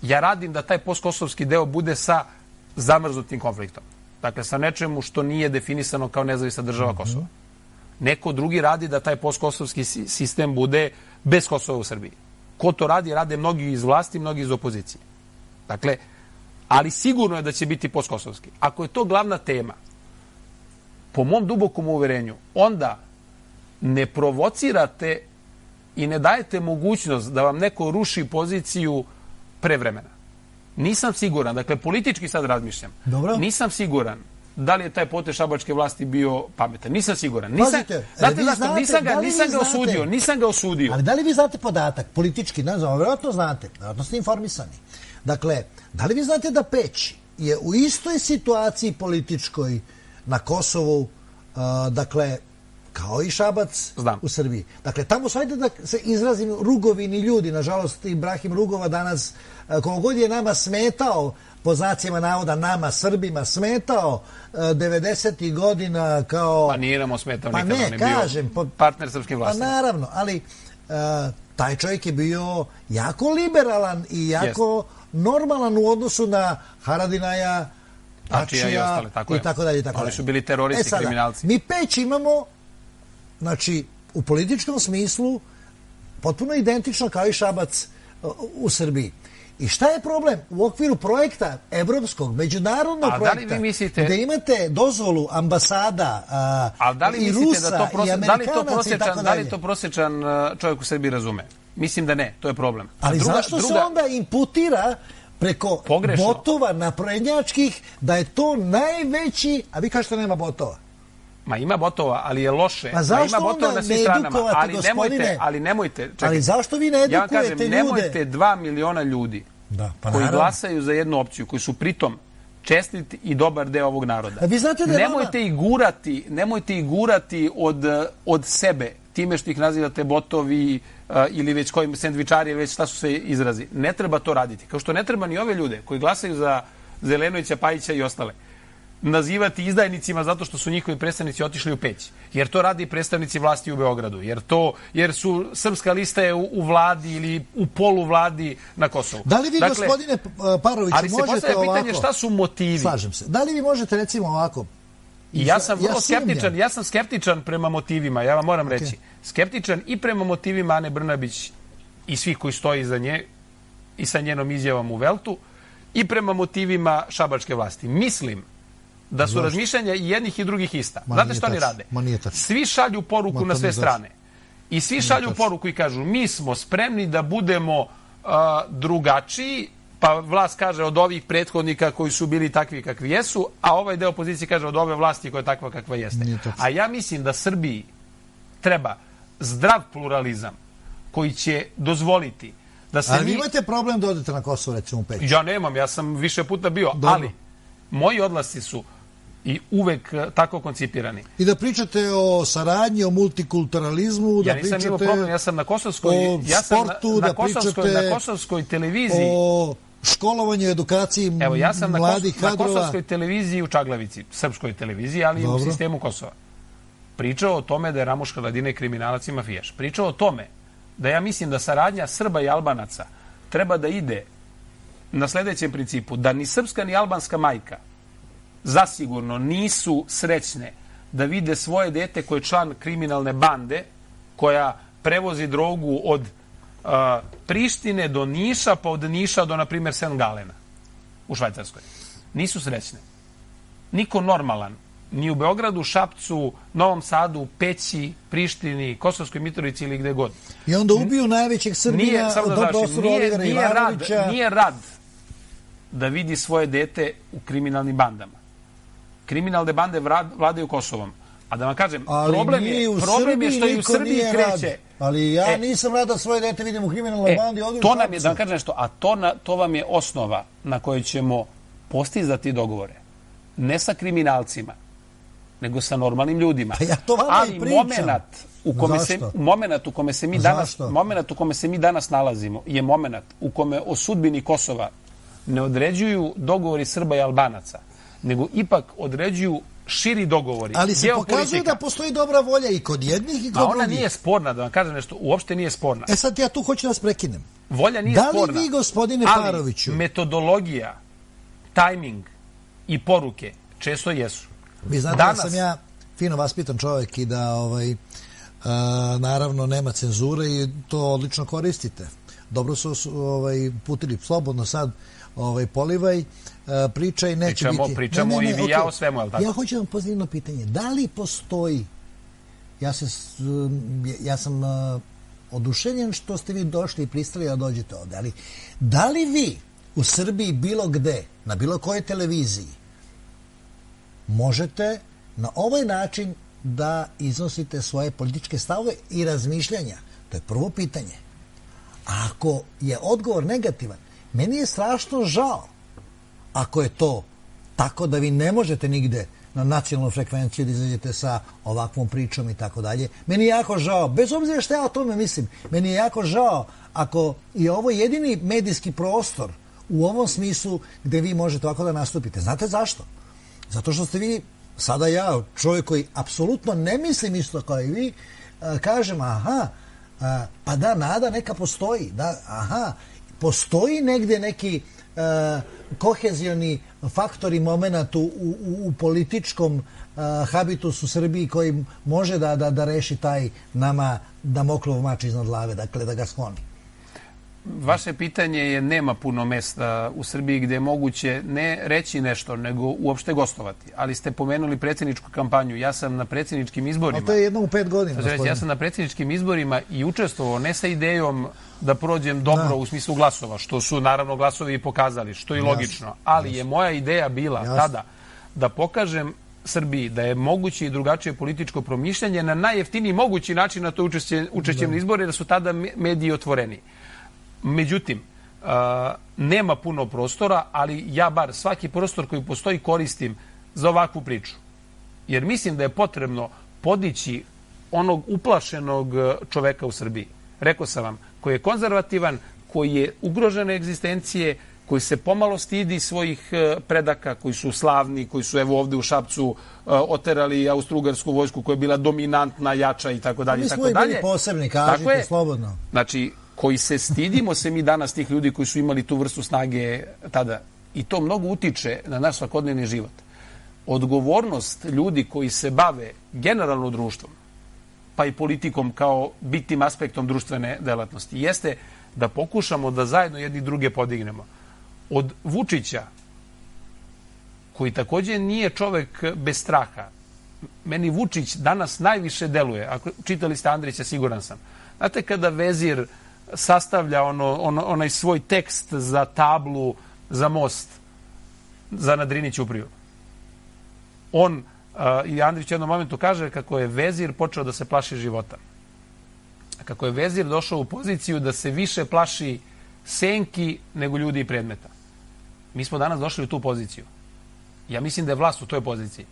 Ja radim da taj postkosovski deo bude sa zamrznutim konfliktom. Dakle, sa nečemu što nije definisano kao nezavisna država Kosova. Neko drugi radi da taj postkosovski sistem bude bez Kosova u Srbiji. Ko to radi? Rade mnogi iz vlasti, mnogi iz opozicije. Dakle, ali sigurno je da će biti postkosovski. Ako je to glavna tema, po mom dubokom uverenju, onda ne provocirate i ne dajete mogućnost da vam neko ruši poziciju pre vremena. Nisam siguran, dakle politički sad razmišljam, nisam siguran da li je taj potez šabačke vlasti bio pametan. Nisam siguran. Nisam ga osudio. Ali da li vi znate podatak, politički, ne znam, vjerojatno znate, vjerojatno ste informisani. Dakle, da li vi znate da Peć je u istoj situaciji političkoj na Kosovu, dakle, kao i Šabac u Srbiji. Dakle, tamo su, ajde da se izrazim, rugovini ljudi, nažalost, Ibrahim Rugova danas, kogod je nama smetao, po znacima navoda nama, Srbima, smetao 90. godina kao... Pa nije nam smetao nikada, on je bio partner srpskim vlastima. Pa naravno, ali taj čovjek je bio jako liberalan i jako normalan u odnosu na Haradinaja, Tačija i tako dalje. Oni su bili teroristi, kriminalci. Mi Peć imamo, znači, u političkom smislu potpuno identično kao i Šabac u Srbiji. I šta je problem? U okviru projekta evropskog, međunarodnog projekta, gde imate dozvolu ambasada i Rusa i Amerikanaca i tako dalje. Da li to prosječan čovjek u Srbiji razume? Mislim da ne, to je problem. Ali zašto se onda imputira preko botova naprednjačkih da je to najveći, a vi kažete nema botova? Ma ima botova, ali je loše. Pa zašto onda ne edukovate, gospodine? Ali nemojte, čekajte. Ali zašto vi ne edukujete ljude? Ja kažem, nemojte 2 miliona ljudi koji glasaju za jednu opciju, koji su pritom čestit i dobar deo ovog naroda. Vi znate da nemojte ih gurati od sebe, time što ih nazivate botovi ili već kojim sendvičari ili već šta su sve izrazi. Ne treba to raditi. Kao što ne treba ni ove ljude koji glasaju za Zelenovića, Pajića i ostale nazivati izdajnicima zato što su njihovi predstavnici otišli u Peć. Jer to radi predstavnici vlasti u Beogradu. Jer su Srpska lista je u vladi ili u poluvladi na Kosovu. Da li vi, gospodine Paroviću, ali se postavlja pitanje šta su motivi? Slažem se. Da li vi možete, recimo, ovako? I ja sam vrlo skeptičan. Ja sam skeptičan prema motivima, ja vam moram reći. Skeptičan i prema motivima Ane Brnabić i svih koji stoji iza nje i sa njenom izjavom u Veltu i prema motivima šabačke vlasti. Mislim da su razmišljanja i jednih i drugih ista. Znate što oni rade? Svi šalju poruku na sve strane. I svi šalju poruku i kažu mi smo spremni da budemo drugačiji, pa vlast kaže od ovih prethodnika koji su bili takvi kakvi jesu, a ovaj deo opozicije kaže od ove vlasti koja je takva kakva jeste. A ja mislim da Srbiji treba zdrav pluralizam koji će dozvoliti da se... Ali vi imate problem da odete na Kosovo, recimo u Peć? Ja nemam, ja sam više puta bio, ali moji odlasci su i uvek tako koncipirani. I da pričate o saradnji, o multikulturalizmu, da pričate... Ja nisam imao problem, ja sam na Kosovskoj... O sportu, da pričate... Na Kosovskoj televiziji... O školovanju, edukaciji mladih kadrova... Evo, ja sam na Kosovskoj televiziji u Čaglavici, srpskoj televiziji, ali i u sistemu Kosova. Pričao o tome da je Ramuš Haradinaj kriminalac i mafijaš. Pričao o tome da ja mislim da saradnja Srba i Albanaca treba da ide na sljedećem principu, da ni srpska ni albanska majka zasigurno nisu srećne da vide svoje dete koje je član kriminalne bande koja prevozi drogu od Prištine do Niša, pa od Niša do, na primjer, St. Galena u Švajcarskoj. Nisu srećne. Niko normalan, ni u Beogradu, Šapcu, Novom Sadu, Peći, Prištini, Kosovskoj Mitrovici ili gde god. I onda ubiju najvećeg Srbina od prostoru Olivera Ivanovića. Nije rad da vidi svoje dete u kriminalnim bandama. Kriminalne bande vladaju Kosovom. A da vam kažem, problem je što i u Srbiji kreće. Ali ja nisam rad da svoje dete vidim u kriminalnoj bandi. To nam je, da vam kažem nešto, a to vam je osnova na kojoj ćemo postizati dogovore. Ne sa kriminalcima, nego sa normalnim ljudima. Ja to vama i pričam. Moment u kome se mi danas nalazimo je moment u kome o sudbini Kosova ne određuju dogovori Srba i Albanaca, nego ipak određuju širi dogovori. Ali se pokazuje da postoji dobra volja i kod jednih i kod drugih. A ona nije sporna, da vam kažem nešto, uopšte nije sporna. Sad ja tu hoću da vas prekinem. Volja nije sporna. Da li vi, gospodine Paroviću... Ali metodologija, tajming i poruke često jesu. Vi znate da sam ja fino vaspitan čovjek i da naravno nema cenzure i to odlično koristite. Dobro su putili, slobodno sad polivaj, pričaj, neće biti... Pričamo i vi ja o svemu, je li tako? Ja hoću vam postaviti jedno pitanje. Da li postoji, ja sam oduševljen što ste vi došli i pristali da dođete ovde, ali da li vi u Srbiji bilo gde, na bilo kojoj televiziji, možete na ovaj način da iznosite svoje političke stavove i razmišljanja? To je prvo pitanje. A ako je odgovor negativan, meni je strašno žao ako je to tako da vi ne možete nigde na nacionalnu frekvenciju da izađete sa ovakvom pričom i tako dalje. Meni je jako žao, bez obzira što ja o tome mislim, meni je jako žao ako je ovo jedini medijski prostor u ovom smislu gde vi možete ovako da nastupite. Znate zašto? Zato što ste vi, sada ja, čovjek koji apsolutno ne mislim isto kao i vi, kažem, pa da, nada neka postoji. Postoji negde neki kohezioni faktor i moment u političkom habitusu Srbiji koji može da reši taj nama Damoklov mač iznad glave, dakle da ga skloni. Vaše pitanje je nema puno mesta u Srbiji gde je moguće ne reći nešto, nego uopšte gostovati. Ali ste pomenuli predsjedničku kampanju. Ja sam na predsjedničkim izborima... A to je jednom u 5 godina. Ja sam na predsjedničkim izborima i učestvovao ne sa idejom da prođem dobro u smislu glasova, što su naravno glasovi i pokazali, što je logično. Ali je moja ideja bila tada da pokažem Srbiji da je moguće i drugačije političko promišljanje na najjeftiniji mogući način na to učešćem na izbore, da su tada mediji otvoreni. Međutim, nema puno prostora, ali ja bar svaki prostor koji postoji koristim za ovakvu priču. Jer mislim da je potrebno podići onog uplašenog čoveka u Srbiji. Rekao sam vam, koji je konzervativan, koji je ugrožene egzistencije, koji se pomalo stidi svojih predaka, koji su slavni, koji su evo ovde u Šapcu oterali austrougarsku vojsku koja je bila dominantna, jača i tako dalje. Mi smo i bili posebni, kažite slobodno. Znači, koji se stidimo se mi danas tih ljudi koji su imali tu vrstu snage tada. I to mnogo utiče na naš svakodnevni život. Odgovornost ljudi koji se bave generalno društvom, pa i politikom kao bitnim aspektom društvene delatnosti, jeste da pokušamo da zajedno jedni druge podignemo. Od Vučića, koji takođe nije čovek bez straha, meni Vučić danas najviše deluje, ako čitali ste Andrića, siguran sam. Znate kada vezir sastavlja onaj svoj tekst za tablu, za most, za Nadrini Ćupriju. On, i Andrić u jednom momentu kaže kako je vezir počeo da se plaši života. Kako je vezir došao u poziciju da se više plaši senki nego ljudi i predmeta. Mi smo danas došli u tu poziciju. Ja mislim da je vlast u toj poziciji.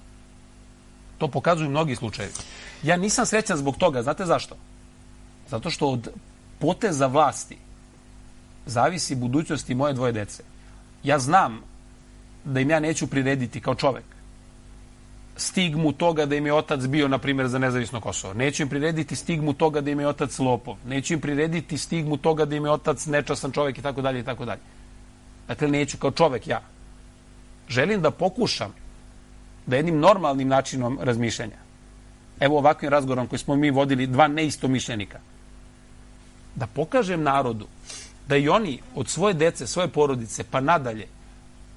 To pokazuju mnogi slučajevi. Ja nisam srećan zbog toga. Znate zašto? Zato što od poteza vlasti zavisi budućnosti moje dvoje dece. Ja znam da im ja neću prirediti kao čovek stigmu toga da im je otac bio, na primjer, za nezavisno Kosovo. Neću im prirediti stigmu toga da im je otac lopov. Neću im prirediti stigmu toga da im je otac nečasan čovek i tako dalje i tako dalje. Dakle, neću kao čovek ja. Želim da pokušam da jednim normalnim načinom razmišljanja, evo ovakvim razgovorom koji smo mi vodili, dva neistomišljenika, da pokažem narodu da i oni od svoje dece, svoje porodice pa nadalje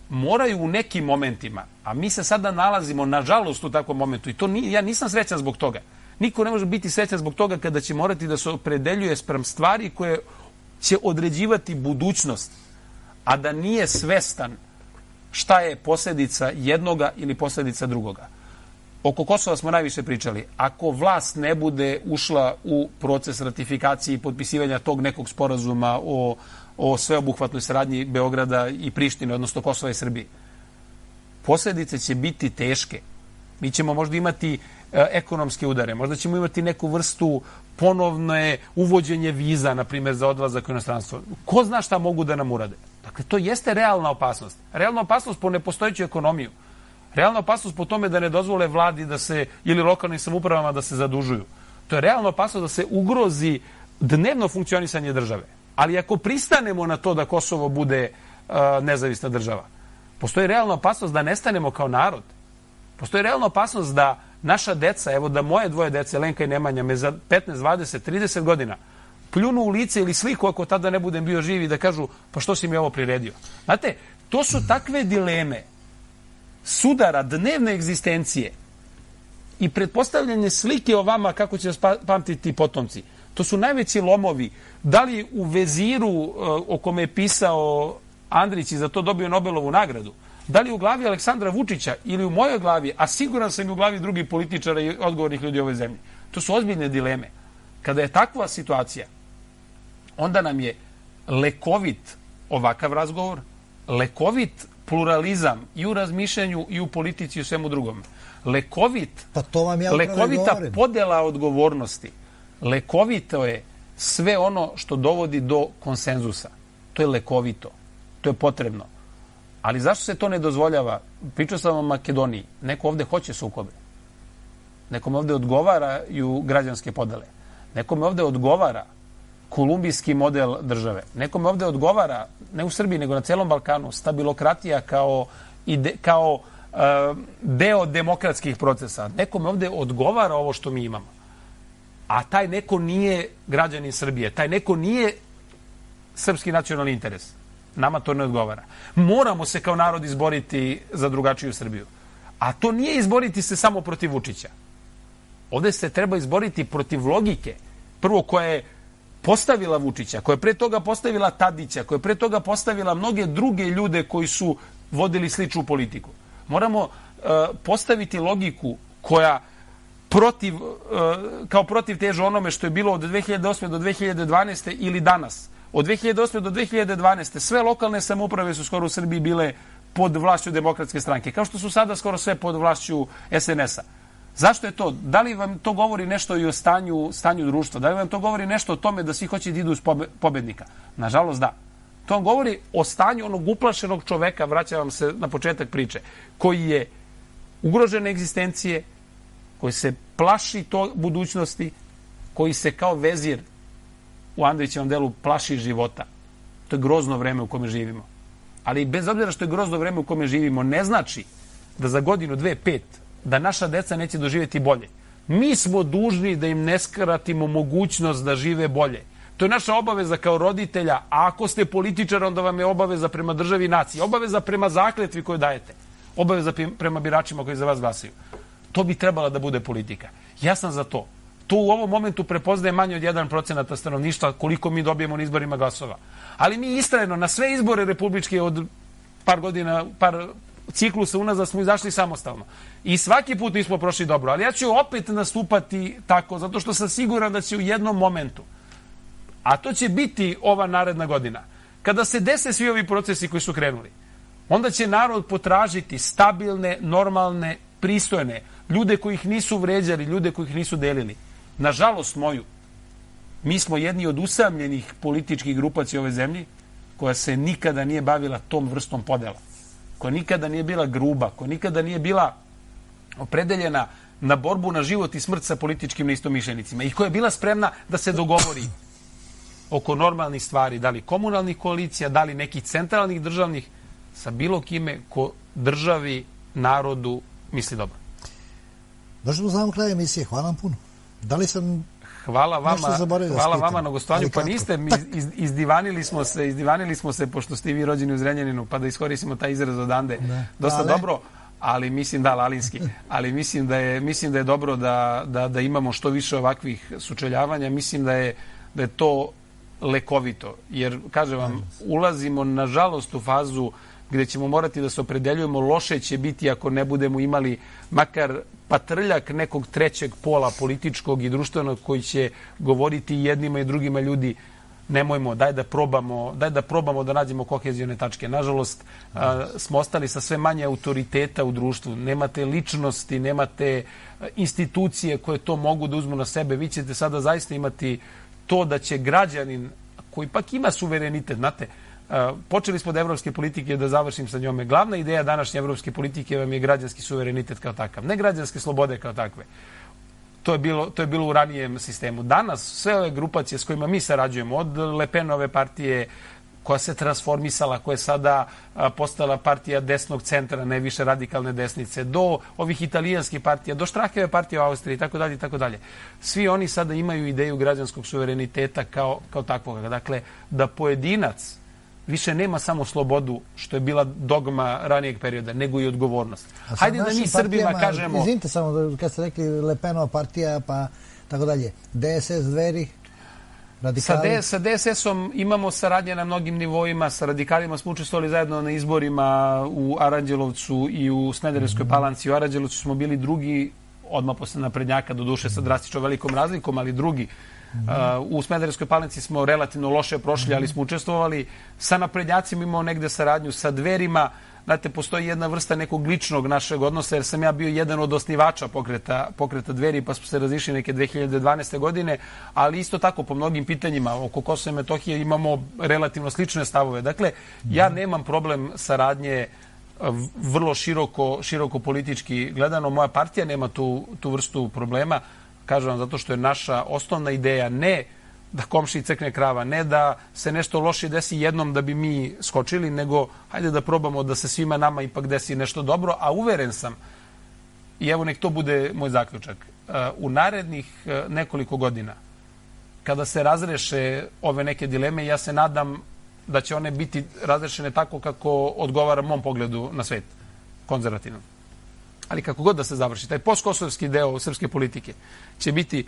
moraju u nekim momentima, a mi se sada nalazimo nažalost u takvom momentu i to ja nisam srećan zbog toga. Niko ne može biti srećan zbog toga kada će morati da se opredeljuje spram stvari koje će određivati budućnost, a da nije svestan šta je posljedica jednoga ili posljedica drugoga. Oko Kosova smo najviše pričali. Ako vlast ne bude ušla u proces ratifikacije i potpisivanja tog nekog sporazuma o sveobuhvatnoj saradnji Beograda i Prištine, odnosno Kosova i Srbije, posljedice će biti teške. Mi ćemo možda imati ekonomske udare, možda ćemo imati neku vrstu ponovne uvođenje viza, na primjer, za odlazak u inostranstvo. Ko zna šta mogu da nam urade? Dakle, to jeste realna opasnost. Realna opasnost po nepostojeću ekonomiju. Realna opasnost po tome da ne dozvole vladi da se, ili lokalnim samoupravama da se zadužuju. To je realna opasnost da se ugrozi dnevno funkcionisanje države. Ali ako pristanemo na to da Kosovo bude nezavisna država, postoji realna opasnost da nestanemo kao narod. Postoji realna opasnost da Naša deca, evo da moje dvoje dece, Lenka i Nemanja, me za 15, 20, 30 godina pljunu u lice ili sliku ako tada ne budem bio živ i da kažu pa što si mi ovo priredio. Znate, to su takve dileme sudara dnevne egzistencije i pretpostavljanje slike o vama kako će vas pamtiti potomci. To su najveći lomovi. Da li u Veziru o kome je pisao Andrić i za to dobio Nobelovu nagradu, da li u glavi Aleksandra Vučića ili u mojoj glavi, a siguran sam i u glavi drugih političara i odgovornih ljudi u ovoj zemlji. To su ozbiljne dileme. Kada je takva situacija, onda nam je lekovit ovakav razgovor, lekovit pluralizam i u razmišljanju i u politici i u svemu drugom. Lekovita podela odgovornosti. Lekovito je sve ono što dovodi do konsenzusa. To je lekovito. To je potrebno. Ali zašto se to ne dozvoljava? Pričao sam o Makedoniji. Neko ovde hoće sukobe. Nekome ovde odgovaraju građanske podele. Nekome ovde odgovara kolumbijski model države. Nekome ovde odgovara, ne u Srbiji, nego na celom Balkanu, stabilokratija kao deo demokratskih procesa. Nekome ovde odgovara ovo što mi imamo. A taj neko nije građanin Srbije. Taj neko nije srpski nacionalni interes. Nama to ne odgovara. Moramo se kao narod izboriti za drugačiju Srbiju. A to nije izboriti se samo protiv Vučića. Ovde se treba izboriti protiv logike. Prvo, koja je postavila Vučića, koja je pre toga postavila Tadića, koja je pre toga postavila mnoge druge ljude koji su vodili sličnu politiku. Moramo postaviti logiku koja kao protiv teže onome što je bilo od 2008. do 2012. ili danas. Od 2008. do 2012. sve lokalne samouprave su skoro u Srbiji bile pod vlašću Demokratske stranke, kao što su sada skoro sve pod vlašću SNS-a. Zašto je to? Da li vam to govori nešto i o stanju društva? Da li vam to govori nešto o tome da svi hoće da idu uz pobednika? Nažalost, da. To vam govori o stanju onog uplašenog čoveka, vraćam se na početak priče, koji je ugrožene egzistencije, koji se plaši budućnosti, koji se kao vezir u Andrićevom delu plaši života. To je grozno vreme u kome živimo. Ali bez obzira što je grozno vreme u kome živimo, ne znači da za godinu, 2, 5, da naša deca neće doživjeti bolje. Mi smo dužni da im ne skratimo mogućnost da žive bolje. To je naša obaveza kao roditelja, a ako ste političar, onda vam je obaveza prema državi i naciji, obaveza prema zakletvi koju dajete, obaveza prema biračima koji za vas glasaju. To bi trebala da bude politika. Ja sam za to. To u ovom momentu prepoznaje manje od 1% stanovništva koliko mi dobijemo na izborima glasova. Ali mi istrajno na sve izbore republičke od par godina, par ciklusa unazad smo izašli samostalno. I svaki put nismo prošli dobro. Ali ja ću opet nastupati tako, zato što sam siguran da će u jednom momentu, a to će biti ova naredna godina, kada se dese svi ovi procesi koji su krenuli, onda će narod potražiti stabilne, normalne, pristojne, ljude koji ih nisu vređali, ljude koji ih nisu delili. Nažalost moju, mi smo jedni od usamljenih političkih grupacija ove zemlji koja se nikada nije bavila tom vrstom podela, koja nikada nije bila gruba, koja nikada nije bila opredeljena na borbu na život i smrt sa političkim neistomišljenicima i koja je bila spremna da se dogovori oko normalnih stvari, da li komunalnih koalicija, da li nekih centralnih državnih, sa bilo kime ko državi, narodu misli dobro. Došli do samog kraja emisije. Hvala vam puno. Da li sam hvala vama na gostovanju. Pa niste, izdivanili smo se, pošto ste vi rođeni u Zrenjaninu, pa da iskoristimo taj izraz odande. Dosta dobro, ali mislim da, lalinski. Ali mislim da je dobro da imamo što više ovakvih sučeljavanja. Mislim da je to lekovito. Jer, kažem vam, ulazimo nažalost u fazu gde ćemo morati da se opredeljujemo. Loše će biti ako ne budemo imali makar patrljak nekog trećeg pola političkog i društvenog koji će govoriti jednima i drugima ljudi nemojmo, daj da probamo da nađemo kohezijone tačke. Nažalost, smo ostali sa sve manje autoriteta u društvu. Nemate ličnosti, nemate institucije koje to mogu da uzmu na sebe. Vi ćete sada zaista imati to da će građanin, koji pak ima suverenitet, znate, počeli smo od evropske politike, da završim sa njome. Glavna ideja današnje evropske politike vam je građanski suverenitet kao takav, ne građanske slobode kao takve. To je bilo u ranijem sistemu. Danas sve ove grupacije s kojima mi sarađujemo, od Le Penove partije, koja se transformisala, koja je sada postala partija desnog centra, ne više radikalne desnice, do ovih italijanskih partija, do Štraheve partije u Austriji, itd., itd. Svi oni sada imaju ideju građanskog suvereniteta kao takvog. Dakle, da pojedinac više nema samo slobodu, što je bila dogma ranijeg perioda, nego i odgovornost. Hajde da mi Srbima kažemo... Izvinite samo, kad ste rekli Le Penova partija, pa tako dalje, DSS, Dveri, radikali... Sa DSS-om imamo saradnje na mnogim nivoima, sa radikalima smo učestvovali zajedno na izborima u Aranđelovcu i u Smederevskoj Palanci. U Aranđelovcu smo bili drugi, odmah posle naprednjaka, do duše sa drastično velikom razlikom, ali drugi. U Smederevskoj Palanci smo relativno loše prošli, ali smo učestvovali. Sa naprednjacima imamo negde saradnju, sa Dverima. Znate, postoji jedna vrsta nekog ličnog našeg odnosa, jer sam ja bio jedan od osnivača pokreta Dveri, pa smo se razišli neke 2012. godine, ali isto tako po mnogim pitanjima oko Kosova i Metohije imamo relativno slične stavove. Dakle, ja nemam problem saradnje vrlo široko politički gledano. Moja partija nema tu vrstu problema. Kažem vam, zato što je naša osnovna ideja ne da komšiji crkne krava, ne da se nešto loše desi jednom da bi mi skočili, nego hajde da probamo da se svima nama ipak desi nešto dobro, a uveren sam, i evo nek to bude moj zaključak, u narednih nekoliko godina, kada se razreše ove neke dileme, ja se nadam da će one biti razrešene tako kako odgovara mom pogledu na svet, konzervativno. Ali kako god da se završi, taj postkosovski deo srpske politike će biti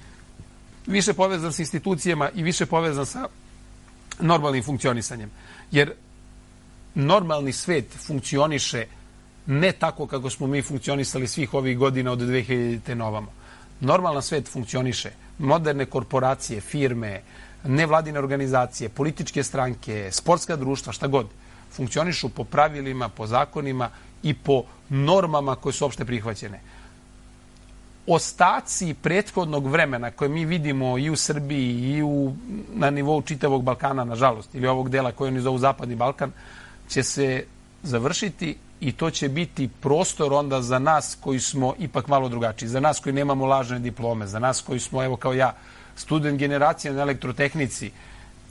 više povezan sa institucijama i više povezan sa normalnim funkcionisanjem. Jer normalni svet funkcioniše ne tako kako smo mi funkcionisali svih ovih godina od 2000. na ovamo. Normalan svet funkcioniše. Moderne korporacije, firme, nevladine organizacije, političke stranke, sportska društva, šta god, funkcionišu po pravilima, po zakonima i po normama koje su opšte prihvaćene. Ostaci prethodnog vremena koje mi vidimo i u Srbiji i na nivou čitavog Balkana, nažalost, ili ovog dela koji oni zovu Zapadni Balkan, će se završiti i to će biti prostor onda za nas koji smo ipak malo drugačiji, za nas koji nemamo lažne diplome, za nas koji smo, evo kao ja, student generacije na elektrotehnici,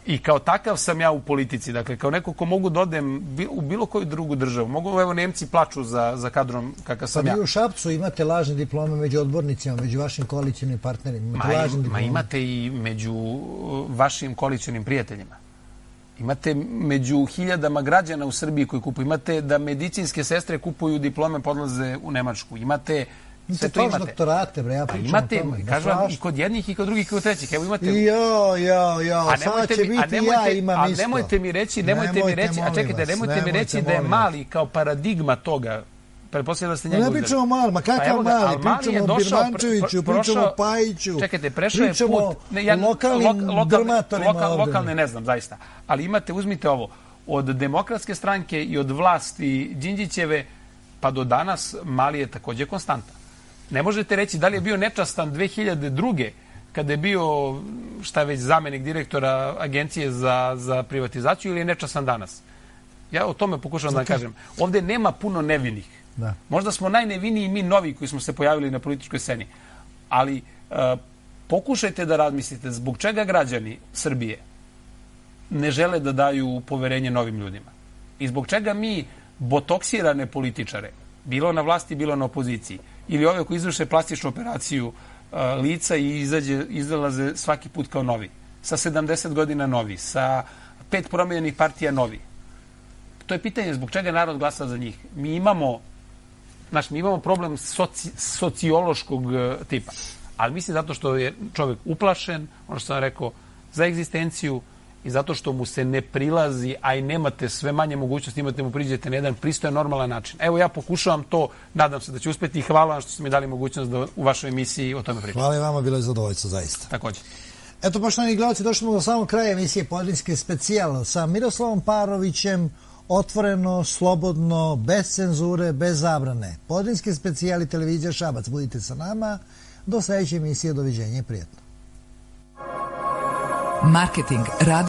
i kao takav sam ja u politici. Dakle, kao neko ko mogu da odem u bilo koju drugu državu. Mogu, evo, Nemci plaču za kadrom kakav sam ja. Pa vi u Šapcu imate lažne diplome među odbornicima, među vašim koalicionim partnerima. Imate i među vašim koalicionim prijateljima. Imate među hiljadama građana u Srbiji koji kupuju. Imate da medicinske sestre kupuju diplome, podlaze u Nemačku. Imate... Sve to imate. Doktorate, bre, ja pričam o tome. Kažem vam, i kod jednih, i kod drugih, i kod trećih. Evo imate... Sada će biti ja imam isto. A nemojte mi reći, a čekajte, nemojte mi reći da je Mali kao paradigma toga. Pretpostavljam da ste njega uzeli. Ne pričamo o Mali, ma kakav Mali? Pričamo o Birmančeviću, pričamo o Pajiću. Čekajte, prešao je put... Lokalnim drmatorima ovdje. Lokalne ne znam, zaista. Ali uzmite ovo, od Demokratske stranke i od vlasti Đinđićeve, pa do danas Mali je takođe konstanta. Ne možete reći da li je bio nečastan 2002. kada je bio zamenik direktora Agencije za privatizaciju ili je nečastan danas. Ja o tome pokušavam da kažem. Ovde nema puno nevinih. Možda smo najneviniji mi novi koji smo se pojavili na političkoj sceni. Ali pokušajte da razmislite zbog čega građani Srbije ne žele da daju poverenje novim ljudima. I zbog čega mi botoksirane političare, bilo na vlasti, bilo na opoziciji, ili ove koji izvrše plastičnu operaciju lica i izlaze svaki put kao novi, sa 70 godina novi, sa 5 promenjenih partija novi. To je pitanje zbog čega narod glasa za njih. Mi imamo problem sociološkog tipa, ali mislim zato što je čovjek uplašen, ono što sam rekao, za egzistenciju, i zato što mu se ne prilazi, a i nemate sve manje mogućnosti, imate mu priđete na jedan pristojan, normalan način. Evo, ja pokušavam to, nadam se da će uspjeti i hvala vam što ste mi dali mogućnost da u vašoj emisiji o tome pričam. Hvala i vama, bilo je zadovoljstvo, zaista. Također. Eto, poštovani gledalci, došli smo do samog kraja emisije Podrinjski specijal sa Miroslavom Parovićem, otvoreno, slobodno, bez cenzure, bez zabrane. Podrinjski specijal i televizija Šabac. Budite sa nama. Do sljedeće emisije, doviđenja i prijatno. Marketing, rad